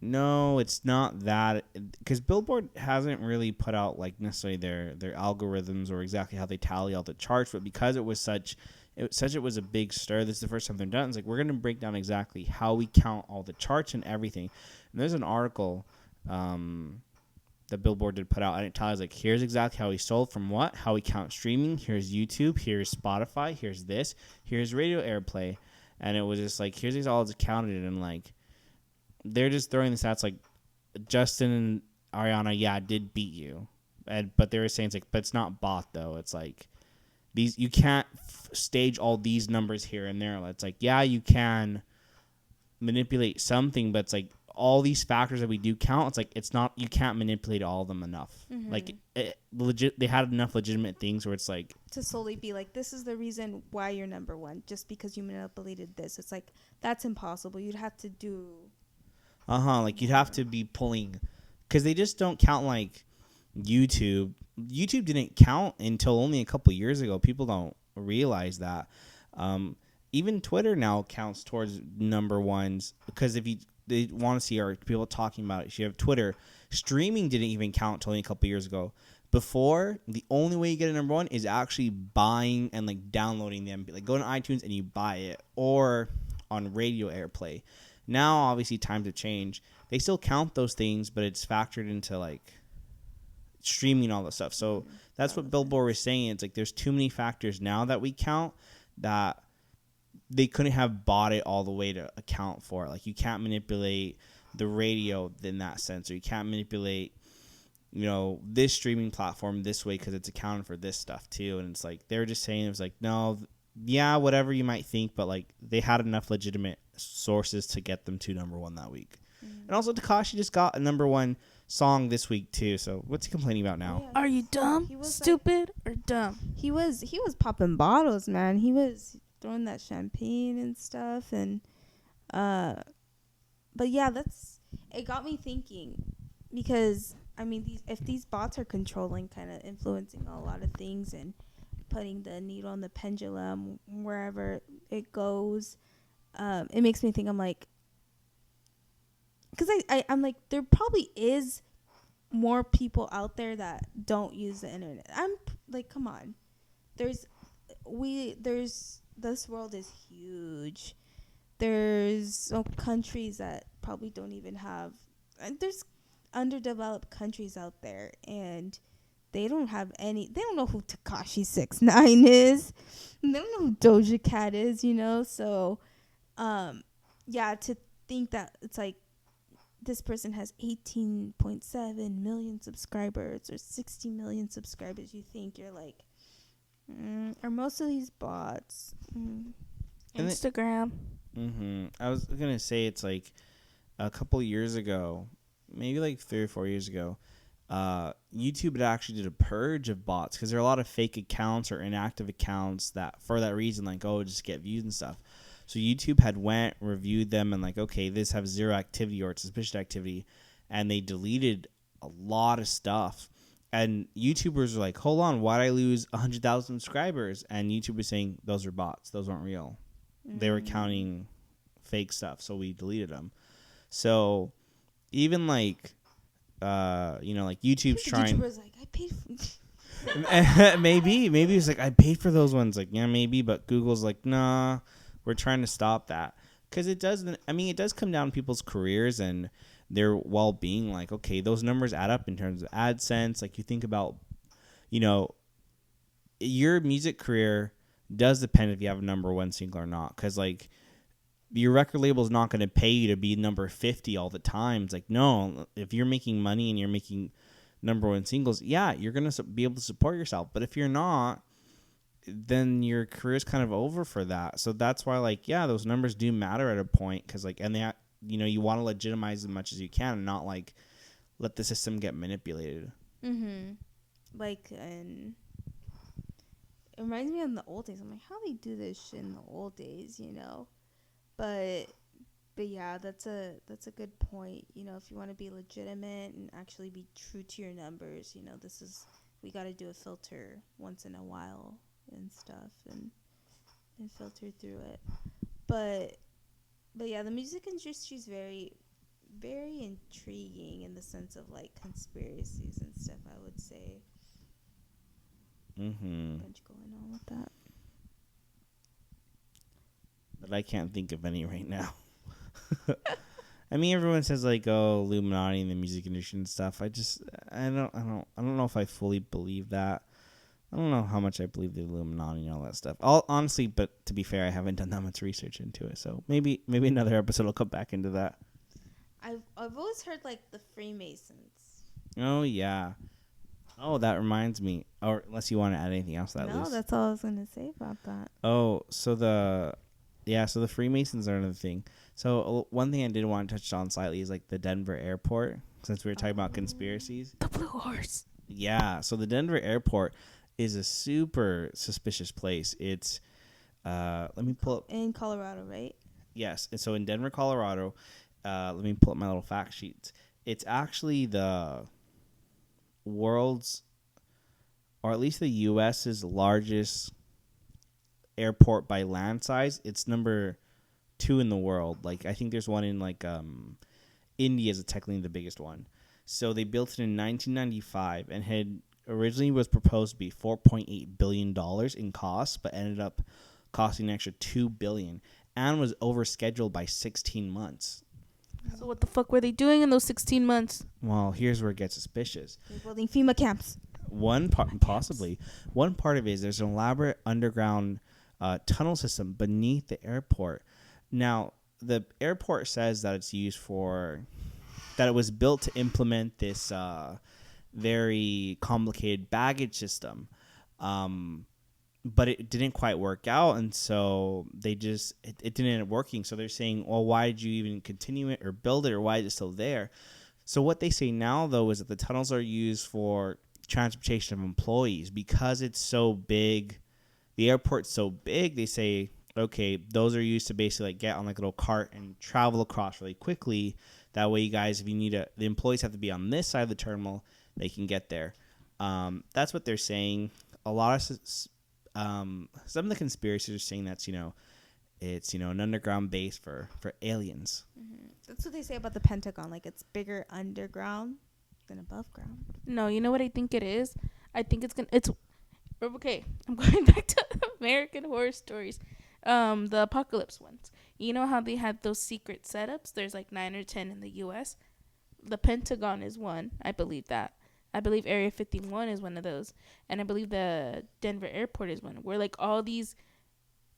no, it's not that, because Billboard hasn't really put out like necessarily their algorithms or exactly how they tally all the charts, but because it was a big stir, this is the first time they've done it. It's like, we're going to break down exactly how we count all the charts and everything. And there's an article that Billboard did put out, and it tells like, here's exactly how we sold from what, how we count streaming, here's YouTube, here's Spotify, here's this, here's radio airplay. And it was just like, here's all it's counted, and like, they're just throwing the stats like, Justin and Ariana, did beat you, but they were saying it's like, but it's not bought though. It's like, these, you can't stage all these numbers here and there. It's like, you can manipulate something, but it's like all these factors that we do count. It's like, it's not, you can't manipulate all of them enough. Mm-hmm. Like they had enough legitimate things where it's like, to solely be like, this is the reason why you're number one, just because you manipulated this. It's like, that's impossible. You'd have to do. Like you'd have to be pulling, because they just don't count like YouTube. YouTube didn't count until only a couple years ago. People don't realize that. Even Twitter now counts towards number ones, because if they want to see are people talking about it. If you have Twitter, streaming didn't even count until only a couple years ago. Before, the only way you get a number one is actually buying and like downloading them. Like, go to iTunes and you buy it, or on radio airplay. Now, obviously, times have changed. They still count those things, but it's factored into like streaming, all that stuff. So that's what Billboard was saying. It's like, there's too many factors now that we count that they couldn't have bought it all the way to account for it. Like, you can't manipulate the radio in that sense, or you can't manipulate, this streaming platform this way because it's accounted for this stuff too. And it's like, they're just saying, it was like, no, whatever you might think, but like, they had enough legitimate sources to get them to number one that week. And also, Tekashi just got a number one song this week too. So what's he complaining about now? Are you dumb, stupid, or dumb? He was popping bottles, man. He was throwing that champagne and stuff, and but yeah, it got me thinking, because I mean, if these bots are controlling, kind of influencing a lot of things and putting the needle on the pendulum wherever it goes, it makes me think, I'm like, because I'm like, there probably is more people out there that don't use the internet. I'm like, come on, this world is huge. There's countries that probably don't even have, there's underdeveloped countries out there, and they don't know who Tekashi 6ix9ine is. They don't know who Doja Cat is, so to think that it's like, this person has 18.7 million subscribers or 60 million subscribers, you think, you're like, are most of these bots? Instagram. I was gonna say, it's like a couple years ago, maybe like 3 or 4 years ago, YouTube had actually did a purge of bots, because there are a lot of fake accounts or inactive accounts that, for that reason, like, just get views and stuff. So YouTube had went, reviewed them, and like, okay, this has zero activity or it's suspicious activity, and they deleted a lot of stuff. And YouTubers were like, hold on, why'd I lose 100,000 subscribers? And YouTube was saying, those are bots. Those weren't real. They were counting fake stuff, so we deleted them. So even like, like YouTube's trying. YouTubers like, I paid for maybe it's like, I paid for those ones. Like, yeah, maybe, but Google's like, nah, we're trying to stop that. Because it does. I mean, it does come down to people's careers and their well-being. Like, okay, those numbers add up in terms of AdSense. Like, you think about, you know, your music career does depend if you have a number one single or not. Because, like, your record label is not going to pay you to be number 50 all the time. It's like, no, if you're making money and you're making number one singles, yeah, you're going to be able to support yourself. But if you're not, then your career is kind of over for that. So that's why, like, yeah, those numbers do matter at a point. Because, like, and they, you know, you want to legitimize as much as you can and not, like, let the system get manipulated. Mm-hmm. Like, and it reminds me of the old days. I'm like, how they do this shit in the old days, you know? But yeah, that's a good point. You know, if you want to be legitimate and actually be true to your numbers, you know, we got to do a filter once in a while and stuff and filter through it. But yeah, the music industry is very, very intriguing in the sense of like conspiracies and stuff, I would say. Mm-hmm. What's going on with that? But I can't think of any right now. I mean, everyone says like, "Oh, Illuminati and the music industry and stuff." I don't know if I fully believe that. I don't know how much I believe the Illuminati and all that stuff. Honestly, but to be fair, I haven't done that much research into it. So maybe another episode will come back into that. I've always heard like the Freemasons. Oh yeah. Oh, that reminds me. Or unless you want to add anything else to that No, list. that's all I was gonna say about that. Oh, so the Freemasons are another thing. So one thing I did want to touch on slightly is like the Denver airport, since we were talking about conspiracies. The Blue Horse. Yeah, so the Denver airport is a super suspicious place. It's let me pull up. In Colorado, right? Yes, and so in Denver, Colorado, let me pull up my little fact sheets. It's actually the world's, or at least the U.S.'s largest airport by land size. It's number 2 in the world. Like, I think there's one in like India is technically the biggest one. So they built it in 1995 and had originally was proposed to be $4.8 billion in cost, but ended up costing an extra $2 billion and was overscheduled by 16 months. So what the fuck were they doing in those 16 months? Well, here's where it gets suspicious. They're building FEMA camps. One part of it is there's an elaborate underground tunnel system beneath the airport. Now, the airport says that it's used that it was built to implement this very complicated baggage system. But it didn't quite work out, and so it didn't end up working. So they're saying, well, why did you even continue it or build it, or why is it still there? So what they say now, though, is that the tunnels are used for transportation of employees because it's so big. The airport's so big, they say, okay, those are used to basically like get on like a little cart and travel across really quickly. That way, you guys, if you need the employees have to be on this side of the terminal, they can get there. That's what they're saying. A lot of some of the conspiracies are saying that's, it's, an underground base for aliens. Mm-hmm. That's what they say about the Pentagon. Like, it's bigger underground than above ground. No, you know what I think it is? I think it's okay. I'm going back to American Horror Stories. The apocalypse ones. You know how they had those secret setups? There's like 9 or 10 in the U.S. The Pentagon is one. I believe that. I believe Area 51 is one of those. And I believe the Denver airport is one. Where like all these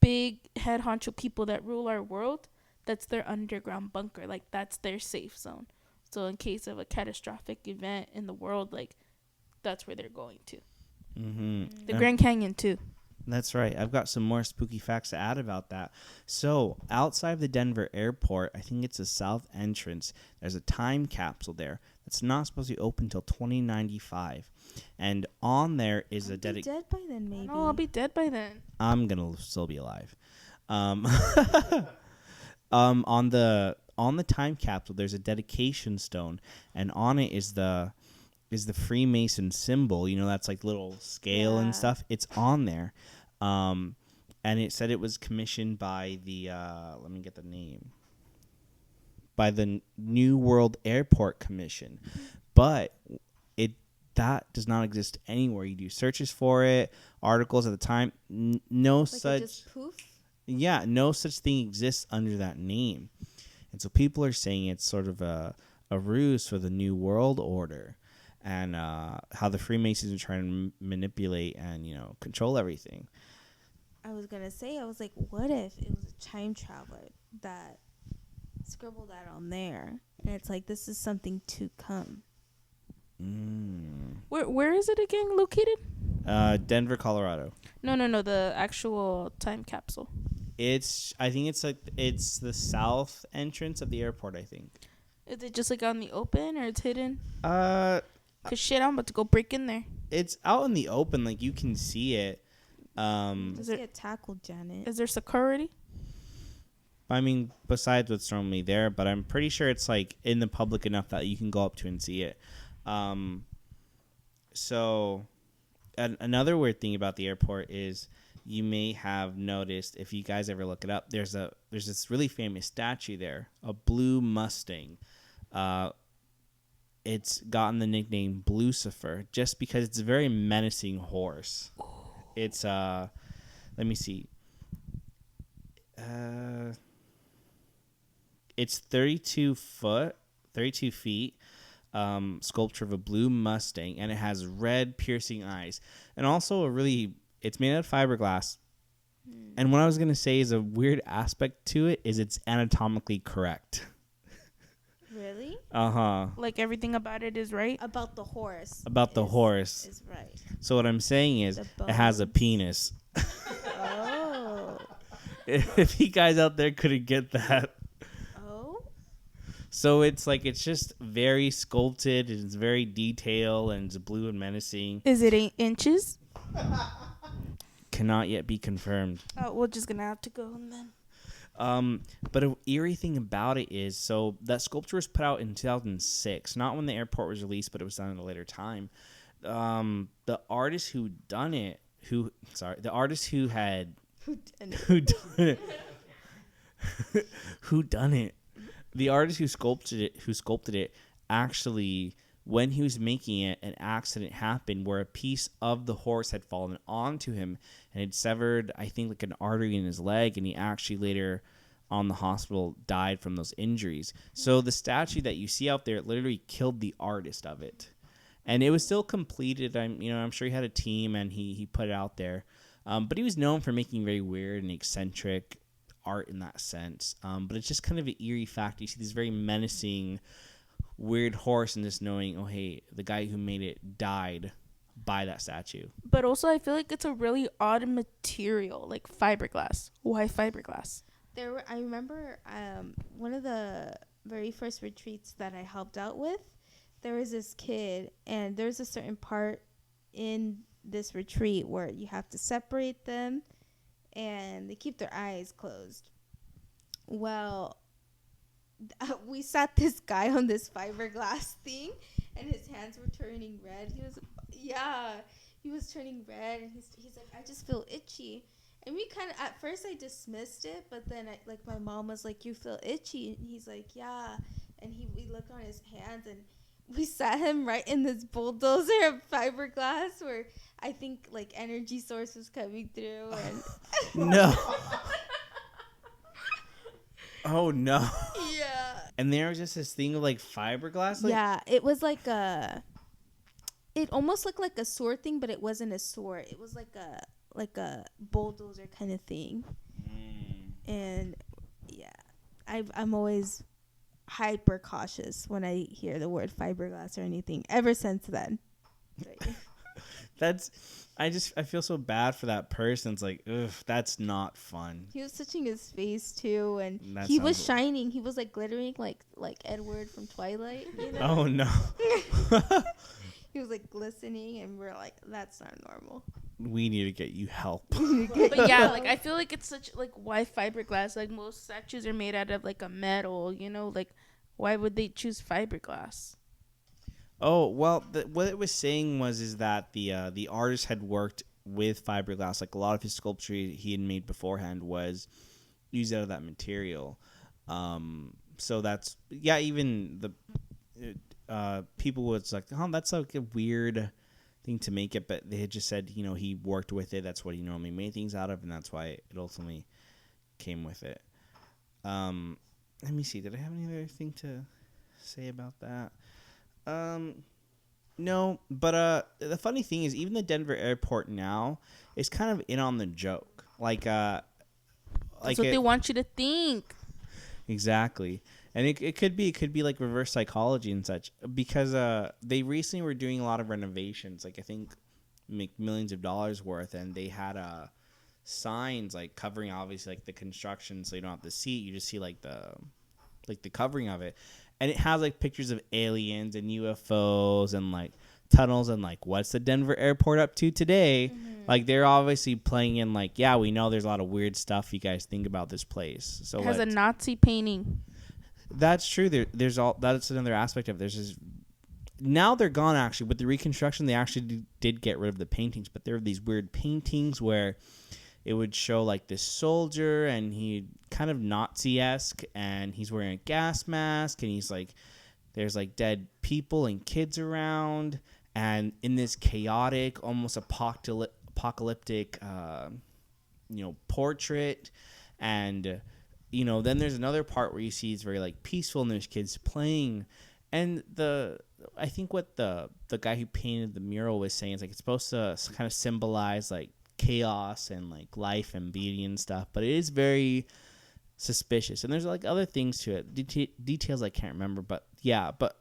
big head honcho people that rule our world, that's their underground bunker. Like that's their safe zone. So in case of a catastrophic event in the world, like that's where they're going to. Mm-hmm. The Grand Canyon too. That's right. I've got some more spooky facts to add about that. So outside of the Denver airport, I think it's the south entrance, there's a time capsule there that's not supposed to be open until 2095. And on there is I'll be dead by then, maybe. No, I'll be dead by then. I'm going to still be alive. On the time capsule, there's a dedication stone, and on it is the Freemason symbol. That's like little scale and stuff. It's on there. And it said it was commissioned by the let me get the name. By the New World Airport Commission. But that does not exist anywhere. You do searches for it, articles at the time, no like such. It just poof? Yeah, no such thing exists under that name. And so people are saying it's sort of a ruse for the New World Order, and how the Freemasons are trying to manipulate and, control everything. I was gonna say, I was like, what if it was a time traveler that scribbled that on there, and it's like, this is something to come. Where is it again located? Denver, Colorado. No, the actual time capsule. I think it's the south entrance of the airport, I think. Is it just like out in the open, or it's hidden? Cause shit, I'm about to go break in there. it's out in the open, like you can see it. Just get tackled, Janet. Is there security? I mean, besides what's normally there, but I'm pretty sure it's like in the public enough that you can go up to and see it. So another weird thing about the airport is, you may have noticed, if you guys ever look it up, there's this really famous statue there, a blue Mustang. It's gotten the nickname Blucifer just because it's a very menacing horse. It's let me see. It's 32 feet. Sculpture of a blue Mustang, and it has red piercing eyes, and also it's made out of fiberglass. And what I was gonna say is a weird aspect to it is it's anatomically correct. Really? Like everything about it is right? About the horse. Is right. So what I'm saying is, it has a penis. Oh. If you guys out there couldn't get that. So it's just very sculpted, and it's very detailed, and it's blue and menacing. Is it 8 inches? Cannot yet be confirmed. Oh, we're just gonna have to go then. But an eerie thing about it is, so that sculpture was put out in 2006, not when the airport was released, but it was done at a later time. The artist who done it, who done it. The artist who sculpted it, actually, when he was making it, an accident happened where a piece of the horse had fallen onto him and had severed, I think, like an artery in his leg, and he actually later on the hospital died from those injuries. So the statue that you see out there literally killed the artist of it. And it was still completed. I'm sure he had a team, and he put it out there. But he was known for making very weird and eccentric art in that sense. But it's just kind of an eerie fact. You see this very menacing, weird horse, and just knowing, oh, hey, the guy who made it died by that statue. But also, I feel like it's a really odd material, like fiberglass. Why fiberglass? I remember one of the very first retreats that I helped out with, there was this kid, and there's a certain part in this retreat where you have to separate them, and they keep their eyes closed. Well, we sat this guy on this fiberglass thing, and his hands were turning red. He was turning red, and he's like, I just feel itchy. And we kind of, at first I dismissed it, but then my mom was like, you feel itchy? And he's like, yeah. And we looked on his hands, and we sat him right in this bulldozer of fiberglass where I think like energy source was coming through. And no. Oh no. Yeah. And there was just this thing of like fiberglass. Yeah, it was like it almost looked like a sword thing, but it wasn't a sword. It was like a bulldozer kind of thing. And yeah, I'm always hyper cautious when I hear the word fiberglass or anything. Ever since then. I feel so bad for that person. It's like, ugh, that's not fun. He was touching his face too, and he was shining. He was like glittering, like Edward from Twilight. You know? Oh no. He was like glistening, and we're like, that's not normal. We need to get you help. But yeah, like I feel like it's such like, why fiberglass? Like most statues are made out of like a metal, you know, like why would they choose fiberglass? Oh well, what it was saying is that the artist had worked with fiberglass. Like a lot of his sculpture he had made beforehand was used out of that material. So that's even the people was like, oh, that's like a weird thing to make it, but they had just said, he worked with it. That's what he normally made things out of, and that's why it ultimately came with it. Let me see. Did I have any other thing to say about that? No, but the funny thing is, even the Denver airport now is kind of in on the joke. That's what they want you to think. Exactly. And it could be like reverse psychology and such, because they recently were doing a lot of renovations, like I think make millions of dollars worth, and they had signs like covering obviously like the construction, so you don't have to see it, you just see like the covering of it, and it has like pictures of aliens and UFOs and like tunnels and like what's the Denver airport up to today. Like they're obviously playing in like, yeah, we know there's a lot of weird stuff you guys think about this place, so It has a Nazi painting. that's true. There's all that's another aspect of it. There's this, now they're gone actually. With the reconstruction, they actually did get rid of the paintings, but there are these weird paintings where it would show like this soldier and he kind of Nazi-esque and he's wearing a gas mask and he's like, there's like dead people and kids around, and in this chaotic, almost apocalyptic, portrait. And then there's another part where you see it's very like peaceful and there's kids playing, and I think what the guy who painted the mural was saying is like it's supposed to kind of symbolize like chaos and like life and beauty and stuff, but it is very suspicious, and there's like other things to it, details I can't remember, but yeah. But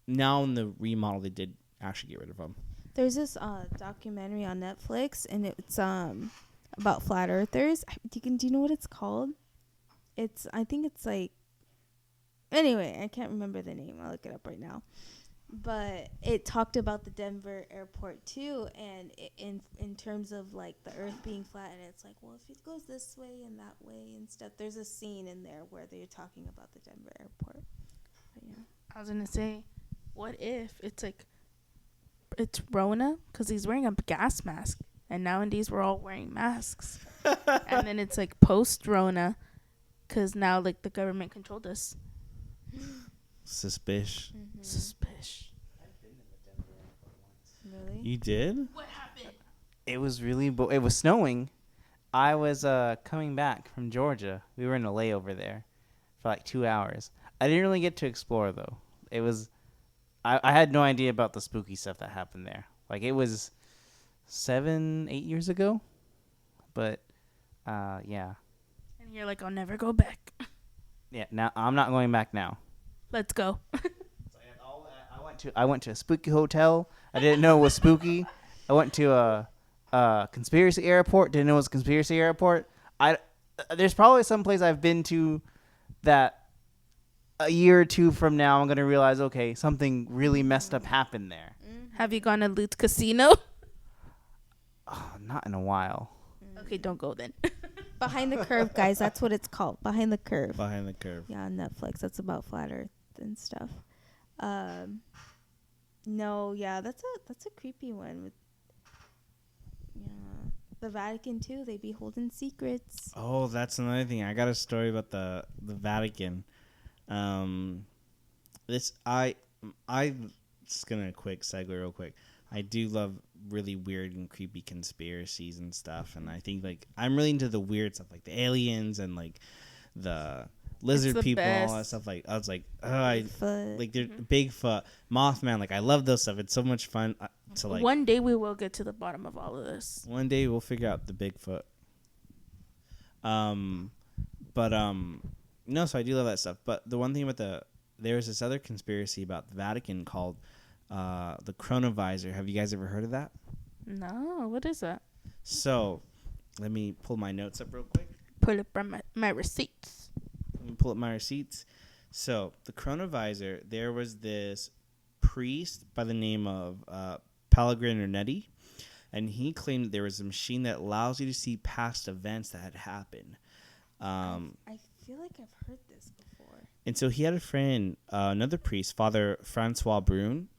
now in the remodel they did actually get rid of them. There's this documentary on Netflix, and it's about flat earthers. Do you know what it's called? I think it's like, anyway, I can't remember the name. I'll look it up right now. But it talked about the Denver airport too, and in terms of like the earth being flat, and it's like, well, if it goes this way and that way and stuff, there's a scene in there where they're talking about the Denver airport. But yeah, I was gonna say, what if it's like, it's Rona because he's wearing a gas mask, and nowadays we're all wearing masks, and then it's like post Rona because now like the government controlled us. Suspicious. Suspicious. really? You did? What happened? It was really it was snowing. I was coming back from Georgia. We were in a layover there for like 2 hours. I didn't really get to explore though. It was I had no idea about the spooky stuff that happened there. Like it was 7-8 years ago. But yeah. And you're like, I'll never go back. Yeah, now I'm not going back now. Let's go. I went to a spooky hotel. I didn't know it was spooky. I went to a conspiracy airport. Didn't know it was a conspiracy airport. There's probably some place I've been to that a year or two from now I'm gonna realize, okay, something really messed up happened there. Have you gone to Loot Casino? Oh, not in a while. Okay, don't go then. Behind the Curve, guys. That's what it's called. Behind the Curve. Behind the Curve. Yeah, on Netflix. That's about flat Earth and stuff. No, yeah, that's a creepy one. With the Vatican too. They be holding secrets. Oh, that's another thing. I got a story about the Vatican. I just gonna quick segue real quick. I do love really weird and creepy conspiracies and stuff, and I think like I'm really into the weird stuff, like the aliens and like the lizard the people, best. all that stuff. Like I was like, Bigfoot. like they're Bigfoot, Mothman. Like I love those stuff. It's so much fun to like. One day we will get to the bottom of all of this. One day we'll figure out the Bigfoot. No, so I do love that stuff. But the one thing about there's this other conspiracy about the Vatican called the chronovisor. Have you guys ever heard of that? No, what is that? So, let me pull my notes up real quick. Pull up my receipts. Let me pull up my receipts. So, the chronovisor, there was this priest by the name of Pellegrino Netti, and he claimed that there was a machine that allows you to see past events that had happened. I feel like I've heard this before. And so he had a friend, another priest, Father Francois Brune,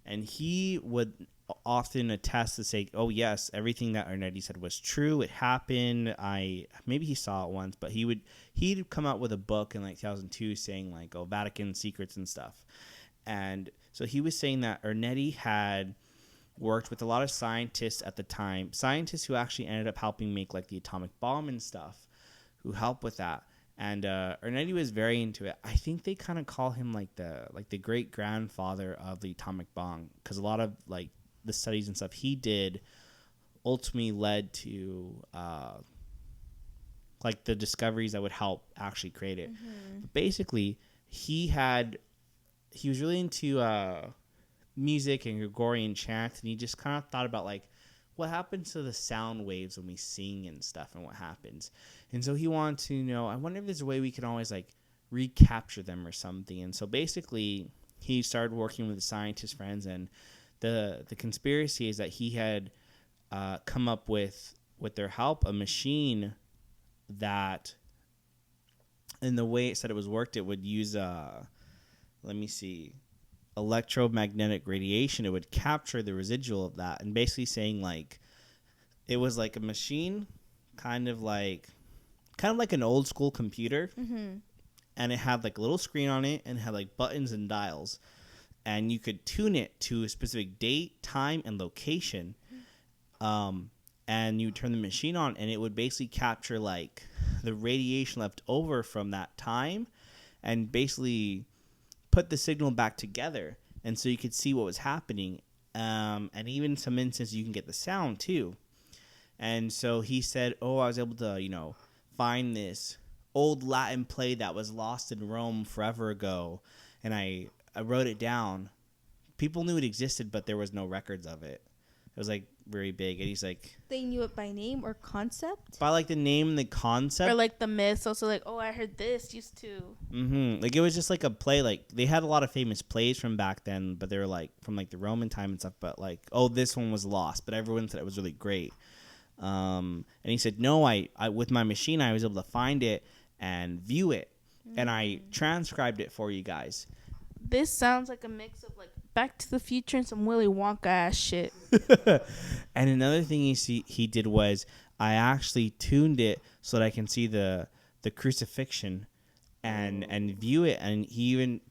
and he would often attest to say, oh, yes, everything that Arnetti said was true. It happened. Maybe he saw it once, but he'd come out with a book in like 2002 saying like, oh, Vatican secrets and stuff. And so he was saying that Arnetti had worked with a lot of scientists at the time, scientists who actually ended up helping make like the atomic bomb and stuff. help with that. And Ernetti was very into it. I think they kind of call him like the great grandfather of the atomic bomb, because a lot of like the studies and stuff he did ultimately led to like the discoveries that would help actually create it. Basically, he was really into music and Gregorian chants, and he just kind of thought about like what happens to the sound waves when we sing and stuff, and what happens. And so he wanted to know, I wonder if there's a way we can always like recapture them or something. And so basically he started working with the scientist friends, and the conspiracy is that he had come up with their help a machine that, in the way it said it was worked, it would use electromagnetic radiation. It would capture the residual of that, and basically saying like it was like a machine, kind of like an old school computer, and it had like a little screen on it, and it had like buttons and dials, and you could tune it to a specific date, time, and location, and you would turn the machine on, and it would basically capture like the radiation left over from that time, and basically put the signal back together, and so you could see what was happening, and even some instances you can get the sound too. And so he said, I was able to find this old Latin play that was lost in Rome forever ago, and I wrote it down. People knew it existed, but there was no records of it. It was like very big, and he's like, They knew it by name or concept? by like the name and the concept, Or like the myths, also like, I heard this used to. Like it was just like a play. Like they had a lot of famous plays from back then, but they were like from like the Roman time and stuff. But like, this one was lost, but everyone said it was really great. And he said, no, I with my machine, I was able to find it and view it, and I transcribed it for you guys. This sounds like a mix of like Back to the Future and some Willy Wonka ass shit. And another thing he did was I actually tuned it so that I can see the crucifixion and view it. And he even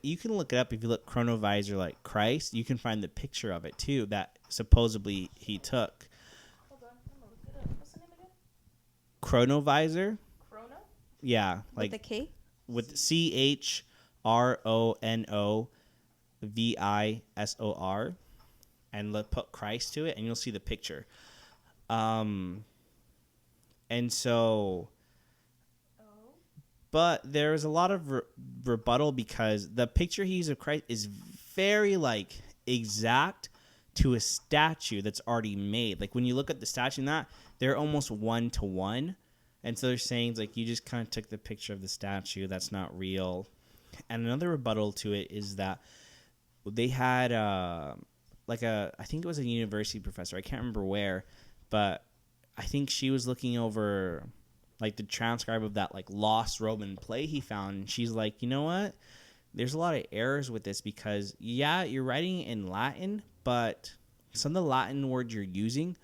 you can look it up if you look chronovisor like Christ. You can find the picture of it too that supposedly he took. Hold on, I'm gonna look it up. What's the name again? Chronovisor. Chrono? Yeah, like With a K? with CHRONOVISOR, and put Christ to it, and you'll see the picture. And so, but there's a lot of rebuttal, because the picture he used of Christ is very like exact to a statue that's already made. Like when you look at the statue and that, they're almost 1-to-1. And so they're saying like you just kind of took the picture of the statue, that's not real. And another rebuttal to it is that they had I think it was a university professor, I can't remember where, but I think she was looking over like the transcribe of that like lost Roman play he found, and she's like, you know what? There's a lot of errors with this, because you're writing in Latin, but some of the Latin words you're using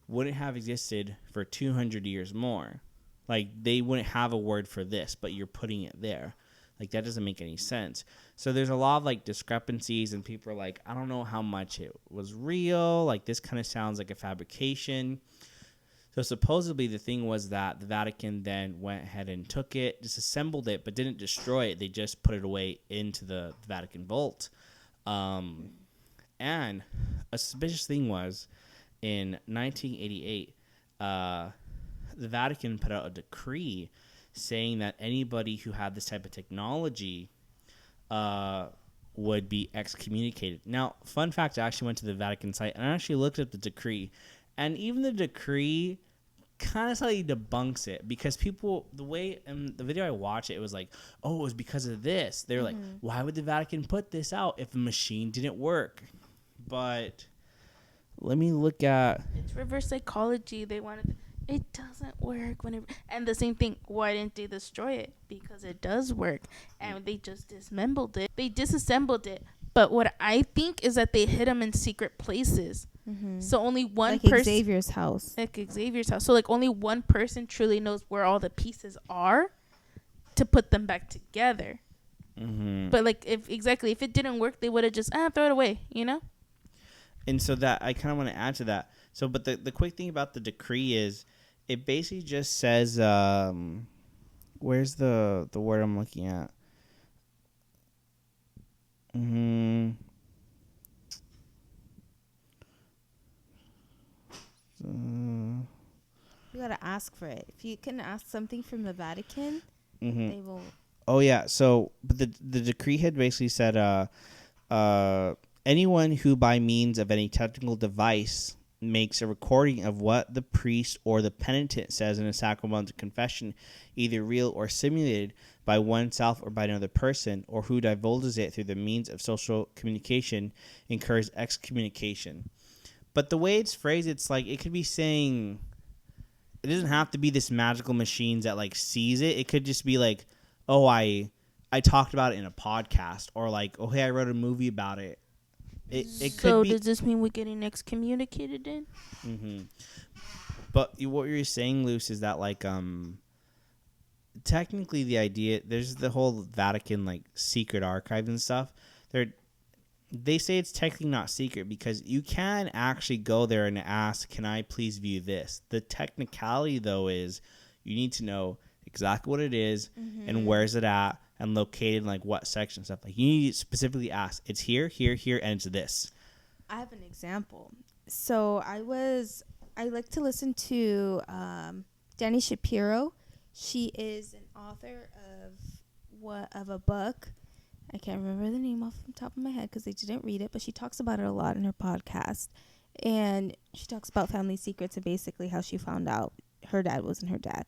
wouldn't have existed for 200 years more. Like they wouldn't have a word for this, but you're putting it there. Like that doesn't make any sense. So there's a lot of like discrepancies, and people are like, I don't know how much it was real. Like this kind of sounds like a fabrication. So supposedly the thing was that the Vatican then went ahead and took it, disassembled it, but didn't destroy it. They just put it away into the Vatican vault. And a suspicious thing was, in 1988, the Vatican put out a decree saying that anybody who had this type of technology would be excommunicated. Now, fun fact, I actually went to the Vatican site and I actually looked at the decree, and even the decree kind of slightly debunks it, because people, the way in the video I watched it was like, it was because of this. They're like, why would the Vatican put this out if the machine didn't work? But let me look at... It's reverse psychology. They wanted... It doesn't work whenever... And the same thing, why didn't they destroy it? Because it does work. And they just disassembled it. They disassembled it. But what I think is that they hid them in secret places. So only one person... Like Xavier's house. Like Xavier's house. So like only one person truly knows where all the pieces are to put them back together. But like if it didn't work, they would have just throw it away, you know? And so that I kind of want to add to that. So, but the quick thing about the decree is It basically just says, where's the word I'm looking at? Mm-hmm. You gotta ask for it. If you can ask something from the Vatican, Mm-hmm. they will. Oh yeah. So, but the decree had basically said, anyone who by means of any technical device makes a recording of what the priest or the penitent says in a sacramental confession, either real or simulated by oneself or by another person, or who divulges it through the means of social communication, incurs excommunication. But the way it's phrased, it's like it could be saying, it doesn't have to be this magical machines that like sees it. It could just be like, oh, I talked about it in a podcast, or like, oh hey, I wrote a movie about it. It could So be. does this mean we're getting excommunicated then? Mm-hmm. But what you're saying, Luce, is that like technically the idea, there's the whole Vatican like secret archive and stuff. They say it's technically not secret because you can actually go there and ask, can I please view this? The technicality though is you need to know exactly what it is and where's it at and located in like what section and stuff. Like you need to specifically ask, it's here, here, here, and it's this. I have an example. So I like to listen to Dani Shapiro. She is an author of a book. I can't remember the name off the top of my head because I didn't read it, but she talks about it a lot in her podcast. And she talks about family secrets and basically how she found out her dad wasn't her dad.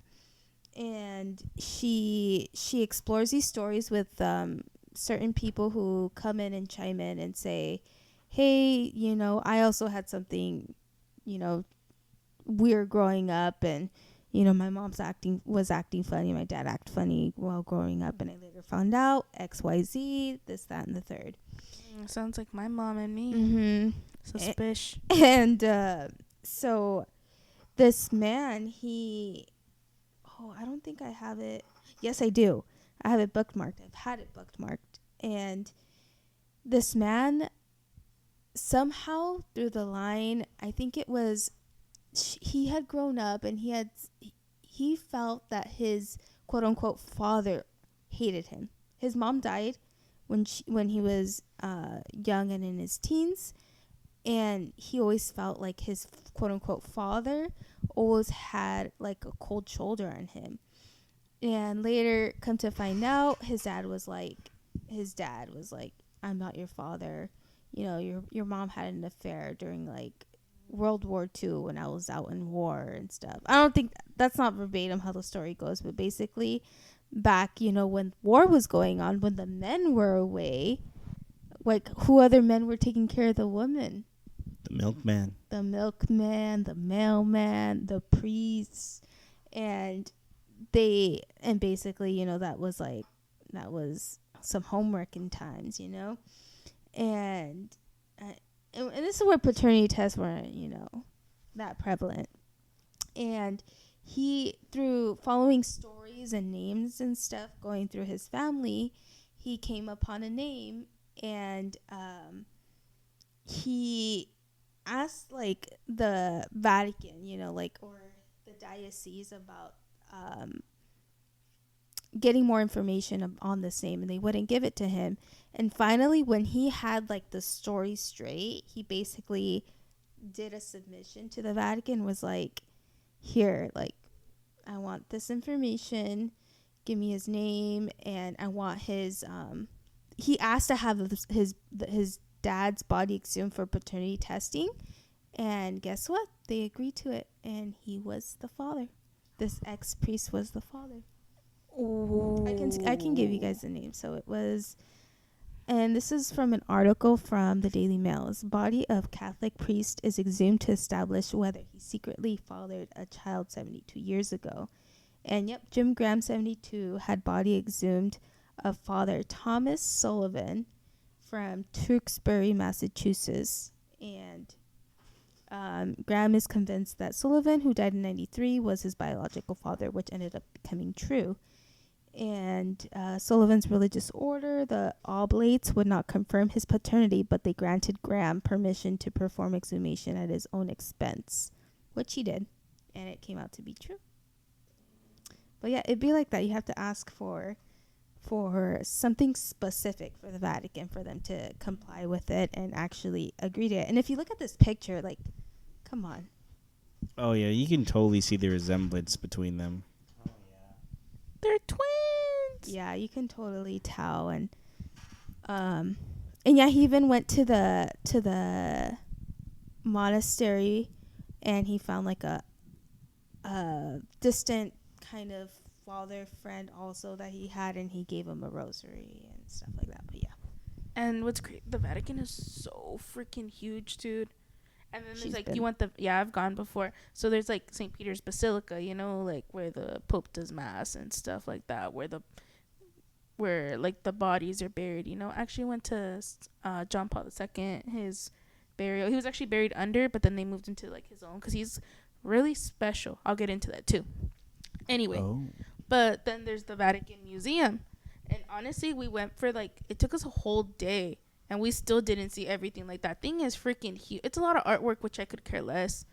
And she explores these stories with certain people who come in and chime in and say, hey, I also had something, weird growing up, and my mom's was acting funny, my dad acted funny while growing up, and I later found out XYZ, this, that, and the third. Sounds like my mom and me. Mm-hmm. Suspicious. And so this man, I don't think I have it. Yes, I do. I have it bookmarked. I've had it bookmarked. And this man, somehow through the line, I think it was, he had grown up and he felt that his quote unquote father hated him. His mom died when he was young and in his teens, and he always felt like his quote unquote father always had like a cold shoulder on him. And later come to find out, his dad was like, I'm not your father. Your mom had an affair during like World War II when I was out in war and stuff. I don't think that's not verbatim how the story goes, but basically back, when war was going on, when the men were away, like who other men were taking care of the women? The milkman, the mailman, the priests, and basically, that was some homework in times, and this is where paternity tests weren't, that prevalent. And he, through following stories and names and stuff, going through his family, he came upon a name, and he asked like the Vatican, or the diocese about getting more information on this name, and they wouldn't give it to him. And finally, when he had like the story straight, he basically did a submission to the Vatican, was like, here, like, I want this information, give me his name, and I want his he asked to have his dad's body exhumed for paternity testing, and guess what, they agreed to it, and he was the father. This ex-priest was the father. Ooh. I can give you guys the name. So it was, and this is from an article from the Daily Mail. His body of Catholic priest is exhumed to establish whether he secretly fathered a child 72 years ago. And yep, Jim Graham, 72, had body exhumed of Father Thomas Sullivan from Tewksbury, Massachusetts. And Graham is convinced that Sullivan, who died in 93, was his biological father, which ended up becoming true. And Sullivan's religious order, the Oblates, would not confirm his paternity, but they granted Graham permission to perform exhumation at his own expense, which he did. and it came out to be true. But yeah, it'd be like that. You have to ask for something specific for the Vatican for them to comply with it and actually agree to it. And if you look at this picture, like, come on. Oh yeah, you can totally see the resemblance between them. They're twins. Yeah, you can totally tell. And yeah, he even went to the monastery, and he found like a distant kind of father friend also that he had, and he gave him a rosary and stuff like that. But yeah. And what's great, the Vatican is so freaking huge, dude. And then there's She's like, been. you want the, yeah, I've gone before. So there's like St. Peter's Basilica, you know, like where the Pope does mass and stuff like that, where like the bodies are buried, you know. Actually went to John Paul II, his burial. He was actually buried under, but then they moved into like his own because he's really special. I'll get into that too. Anyway, but then there's the Vatican Museum. And honestly, we went for like, it took us a whole day. And we still didn't see everything. Like, that thing is freaking huge. It's a lot of artwork, which I could care less.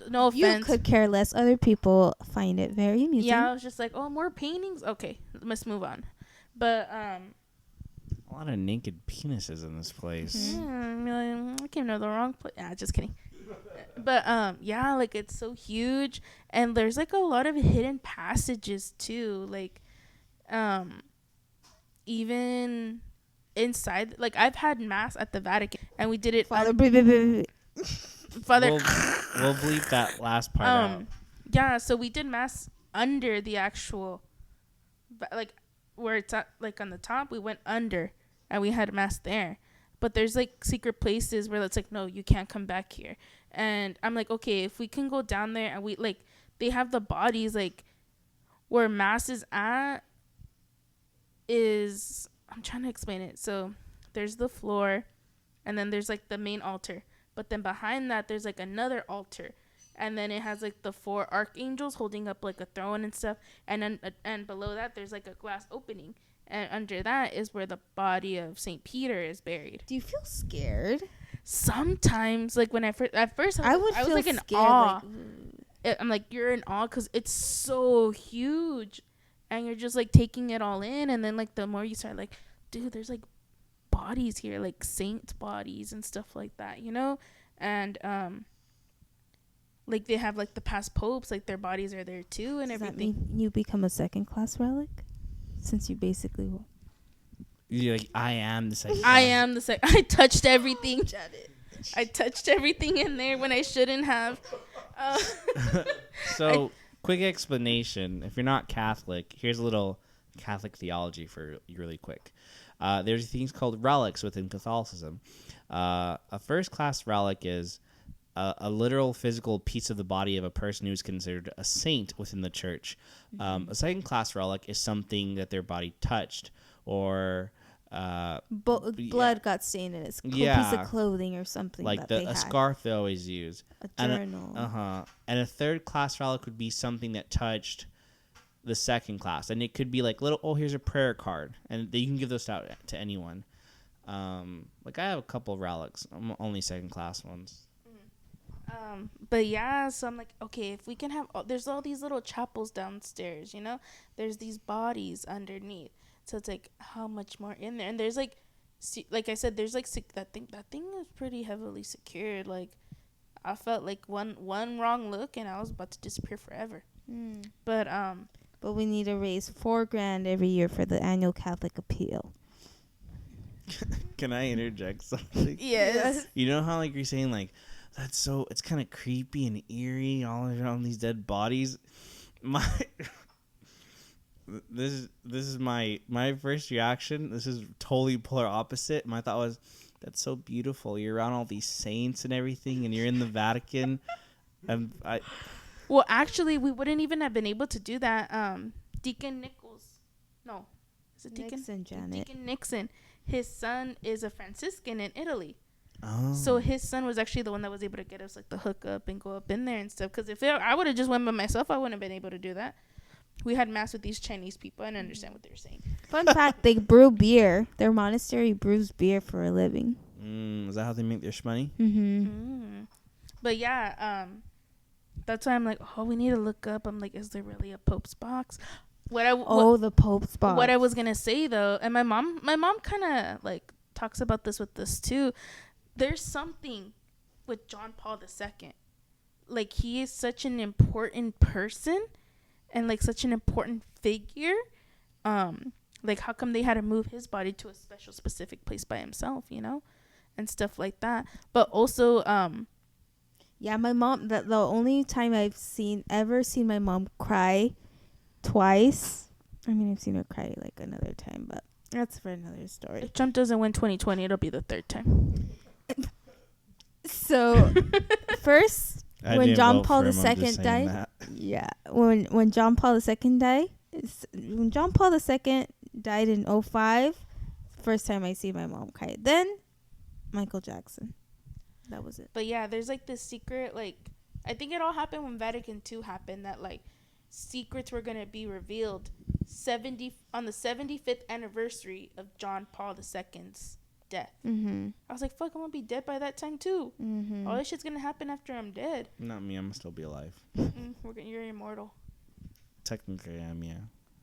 No offense. You could care less. Other people find it very amusing. Yeah, I was just like, oh, more paintings? Okay, let's move on. But, a lot of naked penises in this place. I came to the wrong place. Just kidding. But, yeah, like, it's so huge. And there's, like, a lot of hidden passages, too. Like, even inside, like, I've had mass at the Vatican, and we did it. Father. Father. We'll bleep that last part out. Yeah, so we did mass under the actual, like, where it's at, like, on the top. We went under, and we had mass there. But there's, like, secret places where it's like, no, you can't come back here. And I'm like, okay, if we can go down there, and we, like, they have the bodies, like, where mass is at is, I'm trying to explain it. So there's the floor, and then there's like the main altar, but then behind that there's like another altar, and then it has like the 4 archangels holding up like a throne and stuff, and then and below that there's like a glass opening, and under that is where the body of St. Peter is buried. Do you feel scared? Sometimes, like when I first I was feel like in scared, awe. like, I'm like, you're in awe because it's so huge. And you're just, like, taking it all in. And then, like, the more you start, like, dude, there's, like, bodies here. Like, saint bodies and stuff like that, you know? And, like, they have, like, the past popes. Like, their bodies are there, too, and does everything. That mean you become a second-class relic? Since you basically... You're like, I am the second. I am the second. I touched everything. I touched everything in there when I shouldn't have. So... Quick explanation. If you're not Catholic, here's a little Catholic theology for you really quick. There's things called relics within Catholicism. A first-class relic is a literal physical piece of the body of a person who's considered a saint within the church. A second-class relic is something that their body touched or... blood got stained in its piece of clothing or something, like that a scarf they always use, a journal, and a third class relic would be something that touched the second class, and it could be like here's a prayer card, and you can give those out to anyone. Like I have a couple of relics, only second class ones. But yeah, so I'm like, okay, if we can have, there's all these little chapels downstairs, you know, there's these bodies underneath. So it's like, how much more in there? And there's like I said, there's like that thing is pretty heavily secured. Like, I felt like one wrong look and I was about to disappear forever. But we need to raise $4,000 every year for the annual Catholic appeal. Can I interject something? Yes. You know how like you're saying like it's kind of creepy and eerie all around these dead bodies. This is my first reaction. This is totally polar opposite. My thought was, that's so beautiful. You're around all these saints and everything, and you're in the Vatican. Well, actually, we wouldn't even have been able to do that. Deacon Nichols, no, is it Deacon Janit? Deacon Nixon. His son is a Franciscan in Italy. Oh. So his son was actually the one that was able to get us like the hookup and go up in there and stuff. Because if I would have just went by myself, I wouldn't have been able to do that. We had mass with these Chinese people. I didn't understand what they were saying. Fun fact, they brew beer. Their monastery brews beer for a living. Is that how they make their money? Mm-hmm. But yeah, That's why I'm like, oh, we need to look up. I'm like, is there really a Pope's box? The Pope's box. What I was gonna say though, and my mom kind of like talks about this with us too. There's something with John Paul II. Like, he is such an important person and like such an important figure. Like, how come they had to move his body to a special specific place by himself, you know, and stuff like that. But also yeah, my mom, the only time I've ever seen my mom cry twice. I mean, I've seen her cry like another time, but that's for another story. if Trump doesn't win 2020, it'll be the third time. So first, when John Paul II died, that. yeah, when John Paul II died, when John Paul II died in 2005, first time I see my mom cry. Then Michael Jackson. That was it. But yeah, there's like this secret, like, I think it all happened when Vatican II happened, that like secrets were gonna be revealed on the 75th anniversary of John Paul II's death. Mm-hmm. I was like, fuck, I'm gonna be dead by that time too. Mm-hmm. All this shit's gonna happen after I'm dead. Not me. I'm gonna still be alive. You're immortal. Technically, I am. Yeah.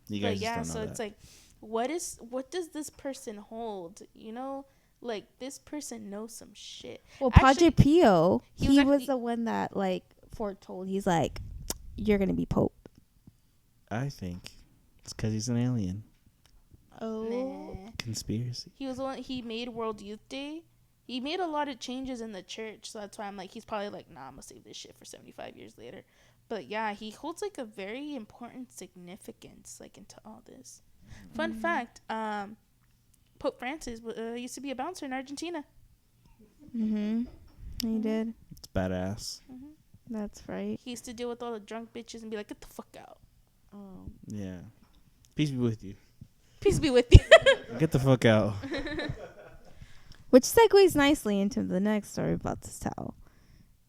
You guys But yeah, just don't know so it's like, what does this person hold? You know, like, this person knows some shit. Well, Actually, Padre Pio, he was was the one that like foretold. He's like, you're gonna be Pope. I think it's because he's an alien. Oh. Nah. Conspiracy. He was the one. He made World Youth Day. He made a lot of changes in the church, so that's why I'm like, he's probably like, nah, I'm gonna save this shit for 75 years later. But yeah, he holds like a very important significance like into all this. Fun fact: Pope Francis used to be a bouncer in Argentina. Mm-hmm. He did. It's badass. Mm-hmm. That's right. He used to deal with all the drunk bitches and be like, "Get the fuck out." Oh. Yeah. Peace be with you. Peace be with you. Get the fuck out. Which segues nicely into the next story about this towel.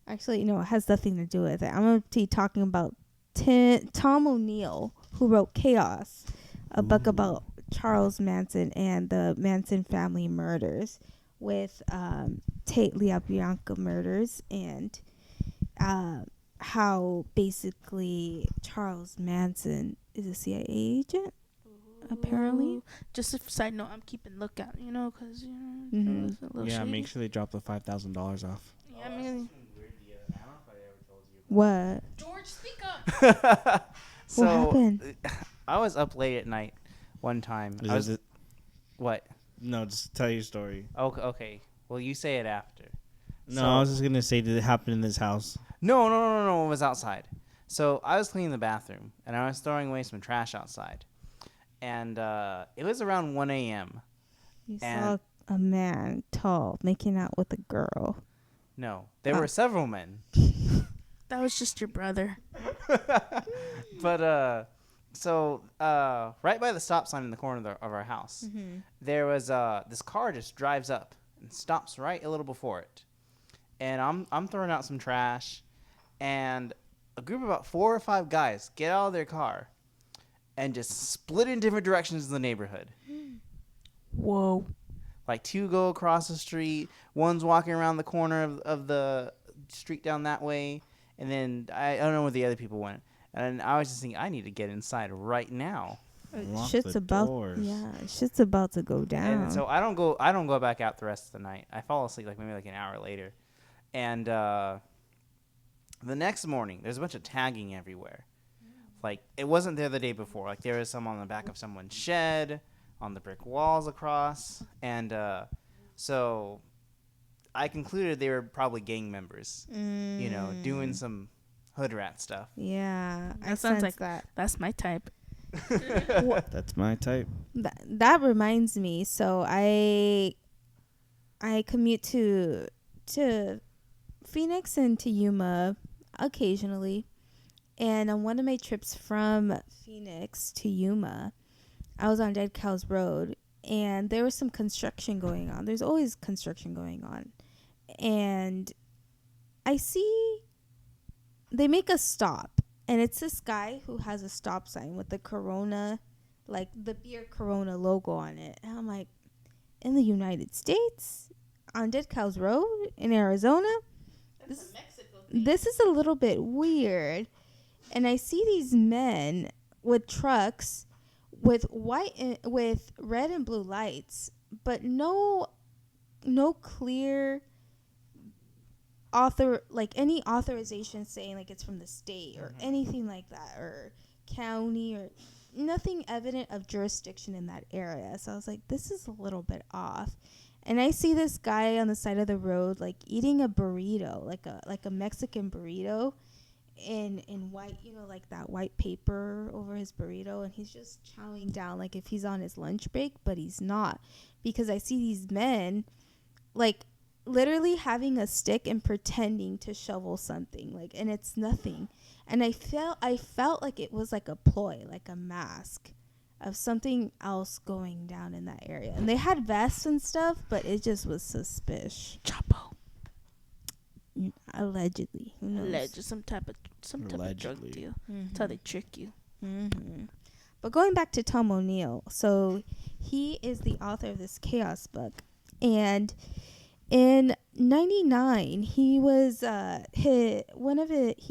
Actually, it has nothing to do with it. I'm going to be talking about Tom O'Neill, who wrote Chaos, a book about Charles Manson and the Manson family murders, with Tate LaBianca murders, and how basically Charles Manson is a CIA agent, apparently. Just a side note, I'm keeping lookout, because, Mm-hmm. it's a little Yeah, shady. make sure they drop the $5,000 off. Yeah, I mean, What? George, speak up. So, What happened? I was up late at night one time. What? No, just tell your story. Okay. Well, you say it after. No, I was just going to say, did it happen in this house? No. It was outside. So I was cleaning the bathroom, and I was throwing away some trash outside. And it was around 1 a.m. You And- saw a man tall making out with a girl. No, there were several men. That was just your brother. But so right by the stop sign in the corner of our house, there was this car just drives up and stops right a little before it, and I'm throwing out some trash, and a group of about 4 or 5 guys get out of their car, and just split in different directions in the neighborhood. Whoa. Like 2 go across the street, one's walking around the corner of the street down that way, and then I don't know where the other people went. And I was just thinking, I need to get inside right now. Lock Shit's the about doors. shit's about to go down. And so I don't go back out the rest of the night. I fall asleep maybe an hour later. And the next morning, there's a bunch of tagging everywhere. Like, it wasn't there the day before. Like, there was some on the back of someone's shed, on the brick walls across. And so I concluded they were probably gang members, doing some hood rat stuff. Yeah, That I sounds sense like that. That's my type. That's my type. That reminds me. So I commute to Phoenix and to Yuma occasionally, and on one of my trips from Phoenix to Yuma, I was on Dead Cows Road, and there was some construction going on. There's always construction going on, and I see they make a stop, and it's this guy who has a stop sign with the Corona, like the beer Corona logo on it. And I'm like, in the United States, on Dead Cows Road in Arizona? That's a Mexico this is a little bit weird. And I see these men with trucks with with red and blue lights, but no clear any authorization saying like it's from the state or anything like that, or county, or nothing evident of jurisdiction in that area. So I was like, this is a little bit off. And I see this guy on the side of the road like eating a burrito, like a Mexican burrito, in white, like that white paper over his burrito, and he's just chowing down like if he's on his lunch break, but he's not, because I see these men like literally having a stick and pretending to shovel something, like, and it's nothing. And I felt like it was like a ploy, like a mask of something else going down in that area. And they had vests and stuff, but it just was suspicious. Chapo. Allegedly. Who knows? Alleged. Some type of drug deal. Mm-hmm. That's how they trick you. Mm-hmm. But going back to Tom O'Neill, so he is the author of this Chaos book, and in '99 he was he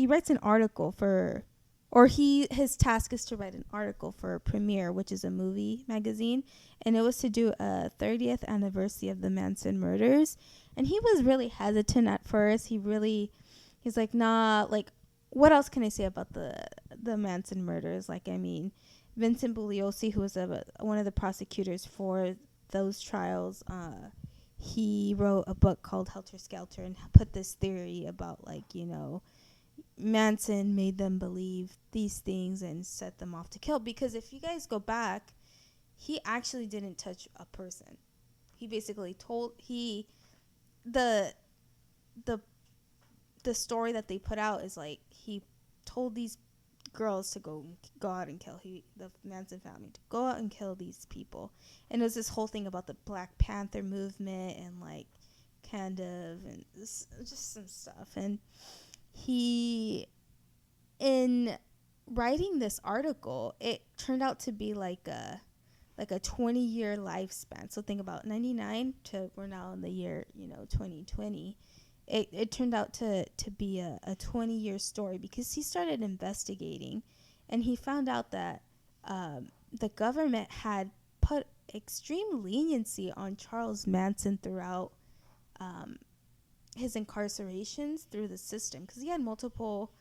writes an article for, or his task is to write an article for Premiere, which is a movie magazine, and it was to do a 30th anniversary of the Manson murders. And he was really hesitant at first. He's like, nah, like, what else can I say about the Manson murders? Like, I mean, Vincent Bugliosi, who was one of the prosecutors for those trials, he wrote a book called Helter Skelter and put this theory about, like, Manson made them believe these things and set them off to kill. Because if you guys go back, he actually didn't touch a person. He basically the story that they put out is like he told these girls to go out and kill the Manson family, to go out and kill these people. And it was this whole thing about the Black Panther movement and like kind of, and just some stuff. And he, in writing this article, it turned out to be like a 20-year lifespan. So think about 99 to we're now in the year 2020. It turned out to be a 20-year story, because he started investigating, and he found out that the government had put extreme leniency on Charles Manson throughout his incarcerations through the system, because he had multiple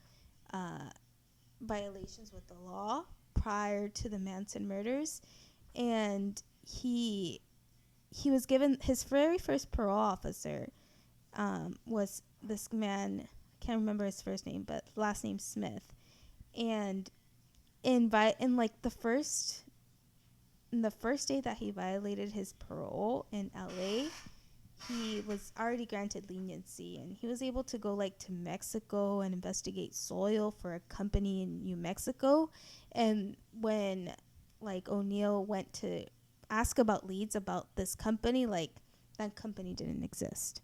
violations with the law prior to the Manson murders. And he was given his very first parole officer, was this man, I can't remember his first name, but last name Smith. And in the first day that he violated his parole in LA, he was already granted leniency, and he was able to go like to Mexico and investigate soil for a company in New Mexico. And when like O'Neill went to ask about leads about this company, like that company didn't exist.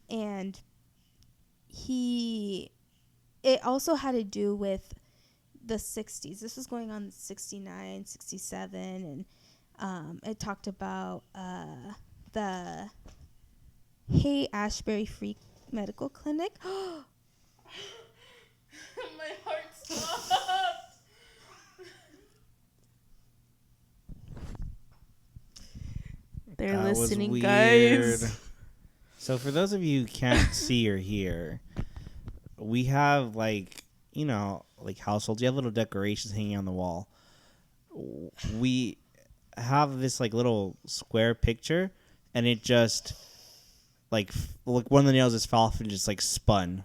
And it also had to do with the 60s. This was going on in 69, 67, and it talked about the Ashbury Free Medical Clinic. My heart stopped. They're That listening, was guys. weird. So for those of you who can't see or hear, we have like households. You have little decorations hanging on the wall. We have this like little square picture, and it just like one of the nails just fell off and just like spun.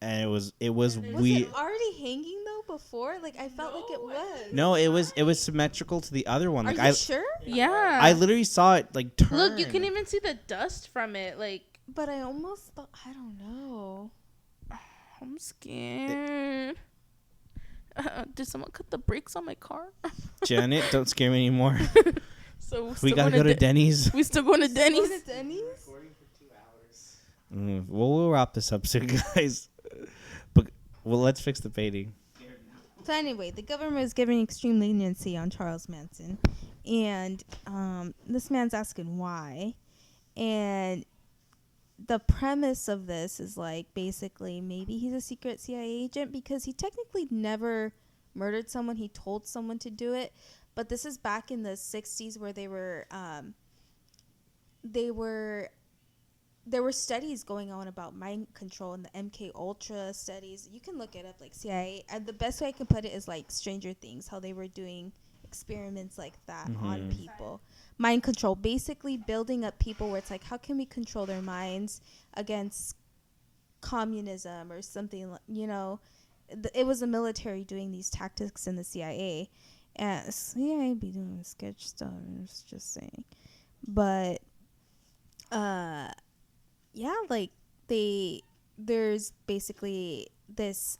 And it was weird. Was it already hanging though before? Like I felt like it was. No, it was symmetrical to the other one. Are Like you sure? Yeah. I literally saw it like turn. Look, you can even see the dust from it. Like, but I almost thought, I don't know. I'm scared. Did someone cut the brakes on my car? Janet, don't scare me anymore. So we gotta go to Denny's. We still going to Denny's? Go to Denny's? Recording for 2 hours. We'll wrap this up soon, guys. But let's fix the painting. So anyway, the government is giving extreme leniency on Charles Manson, and this man's asking why, and the premise of this is like basically maybe he's a secret CIA agent because he technically never murdered someone. He told someone to do it, but this is back in the 60s where there were studies going on about mind control and the MK Ultra studies. You can look it up, like CIA. And the best way I can put it is like Stranger Things, how they were doing experiments like that on people. Mind control, basically building up people where it's like, how can we control their minds against communism or something, you know. It was the military doing these tactics in the CIA. And CIA be doing sketch stuff, just saying. But yeah, like there's basically this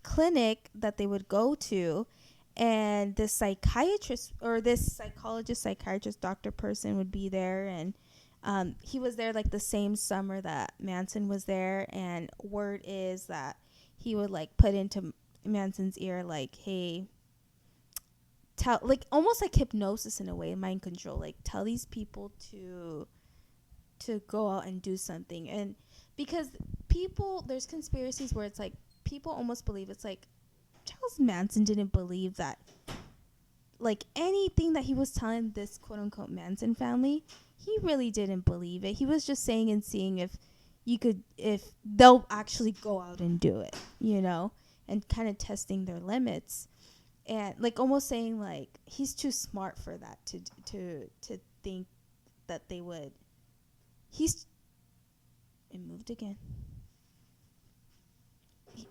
clinic that they would go to, and this psychiatrist or this psychiatrist doctor person would be there, and he was there like the same summer that Manson was there, and word is that he would like put into Manson's ear like, hey, tell, like almost like hypnosis in a way, mind control, like tell these people to go out and do something. And because there's conspiracies where it's like people almost believe it's like Charles Manson didn't believe that, like anything that he was telling this quote unquote Manson family, he really didn't believe it. He was just saying and seeing if they'll actually go out and do it, you know, and kind of testing their limits, and like almost saying like he's too smart for that to think that they would. It moved again.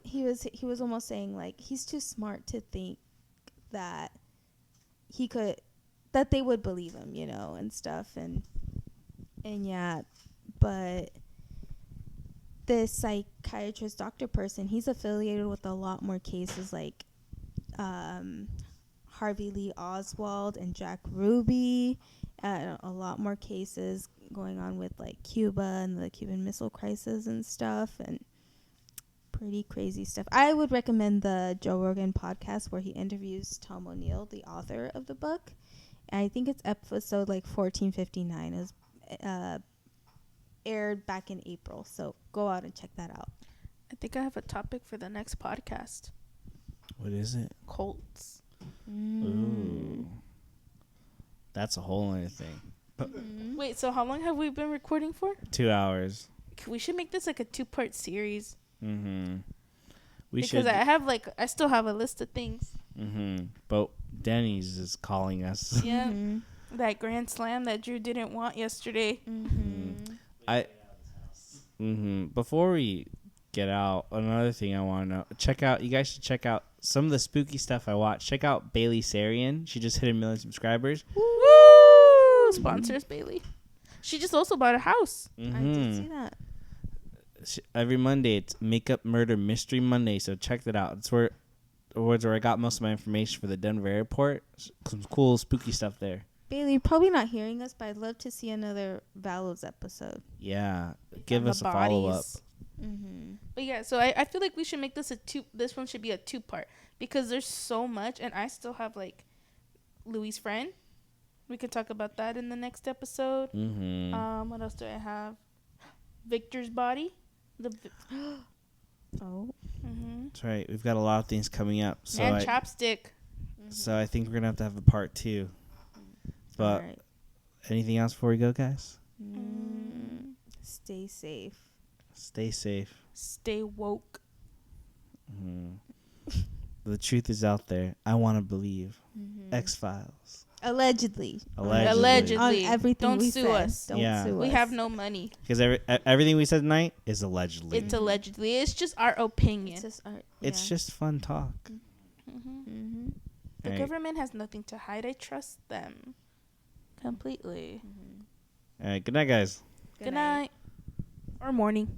He was almost saying like he's too smart to think that that they would believe him, you know, and stuff, and yeah. But this psychiatrist doctor person, he's affiliated with a lot more cases like Harvey Lee Oswald and Jack Ruby, a lot more cases going on with like Cuba and the Cuban Missile Crisis and stuff, and pretty crazy stuff. I would recommend the Joe Rogan podcast where he interviews Tom O'Neill, the author of the book. And I think it's episode like 1459. It was aired back in April, so go out and check that out. I think I have a topic for the next podcast. What is it? Cults. Ooh, that's a whole other thing. Wait, so how long have we been recording for? 2 hours. We should make this like a 2-part series. Because I still have a list of things. But Denny's is calling us. Yeah. That grand slam that Drew didn't want yesterday. Before we get out, another thing I want to know. You guys should check out some of the spooky stuff I watched. Check out Bailey Sarian. She just hit 1 million subscribers. Woo! Sponsors Bailey. She just also bought a house. I did see that. Every Monday, it's Makeup Murder Mystery Monday, so check that out. It's where I got most of my information for the Denver airport. Some cool, spooky stuff there. Bailey, you're probably not hearing us, but I'd love to see another Valos episode. Yeah, give us a follow-up. But yeah, so I feel like we should make this this one should be a 2-part, because there's so much, and I still have like Louis' friend. We could talk about that in the next episode. What else do I have? Victor's body. That's right. We've got a lot of things coming up. So and chopstick. So I think we're gonna have to have a part 2. But right. Anything else before we go, guys? Stay safe. Stay safe. Stay woke. The truth is out there. I want to believe. X-Files. Allegedly. On everything Don't we sue said. us. Don't sue us. We have no money. Because everything we said tonight is allegedly. It's allegedly. It's just our opinion. It's just art. It's just fun talk. The government has nothing to hide. I trust them completely. All right. Good night, guys. Good night. Or morning.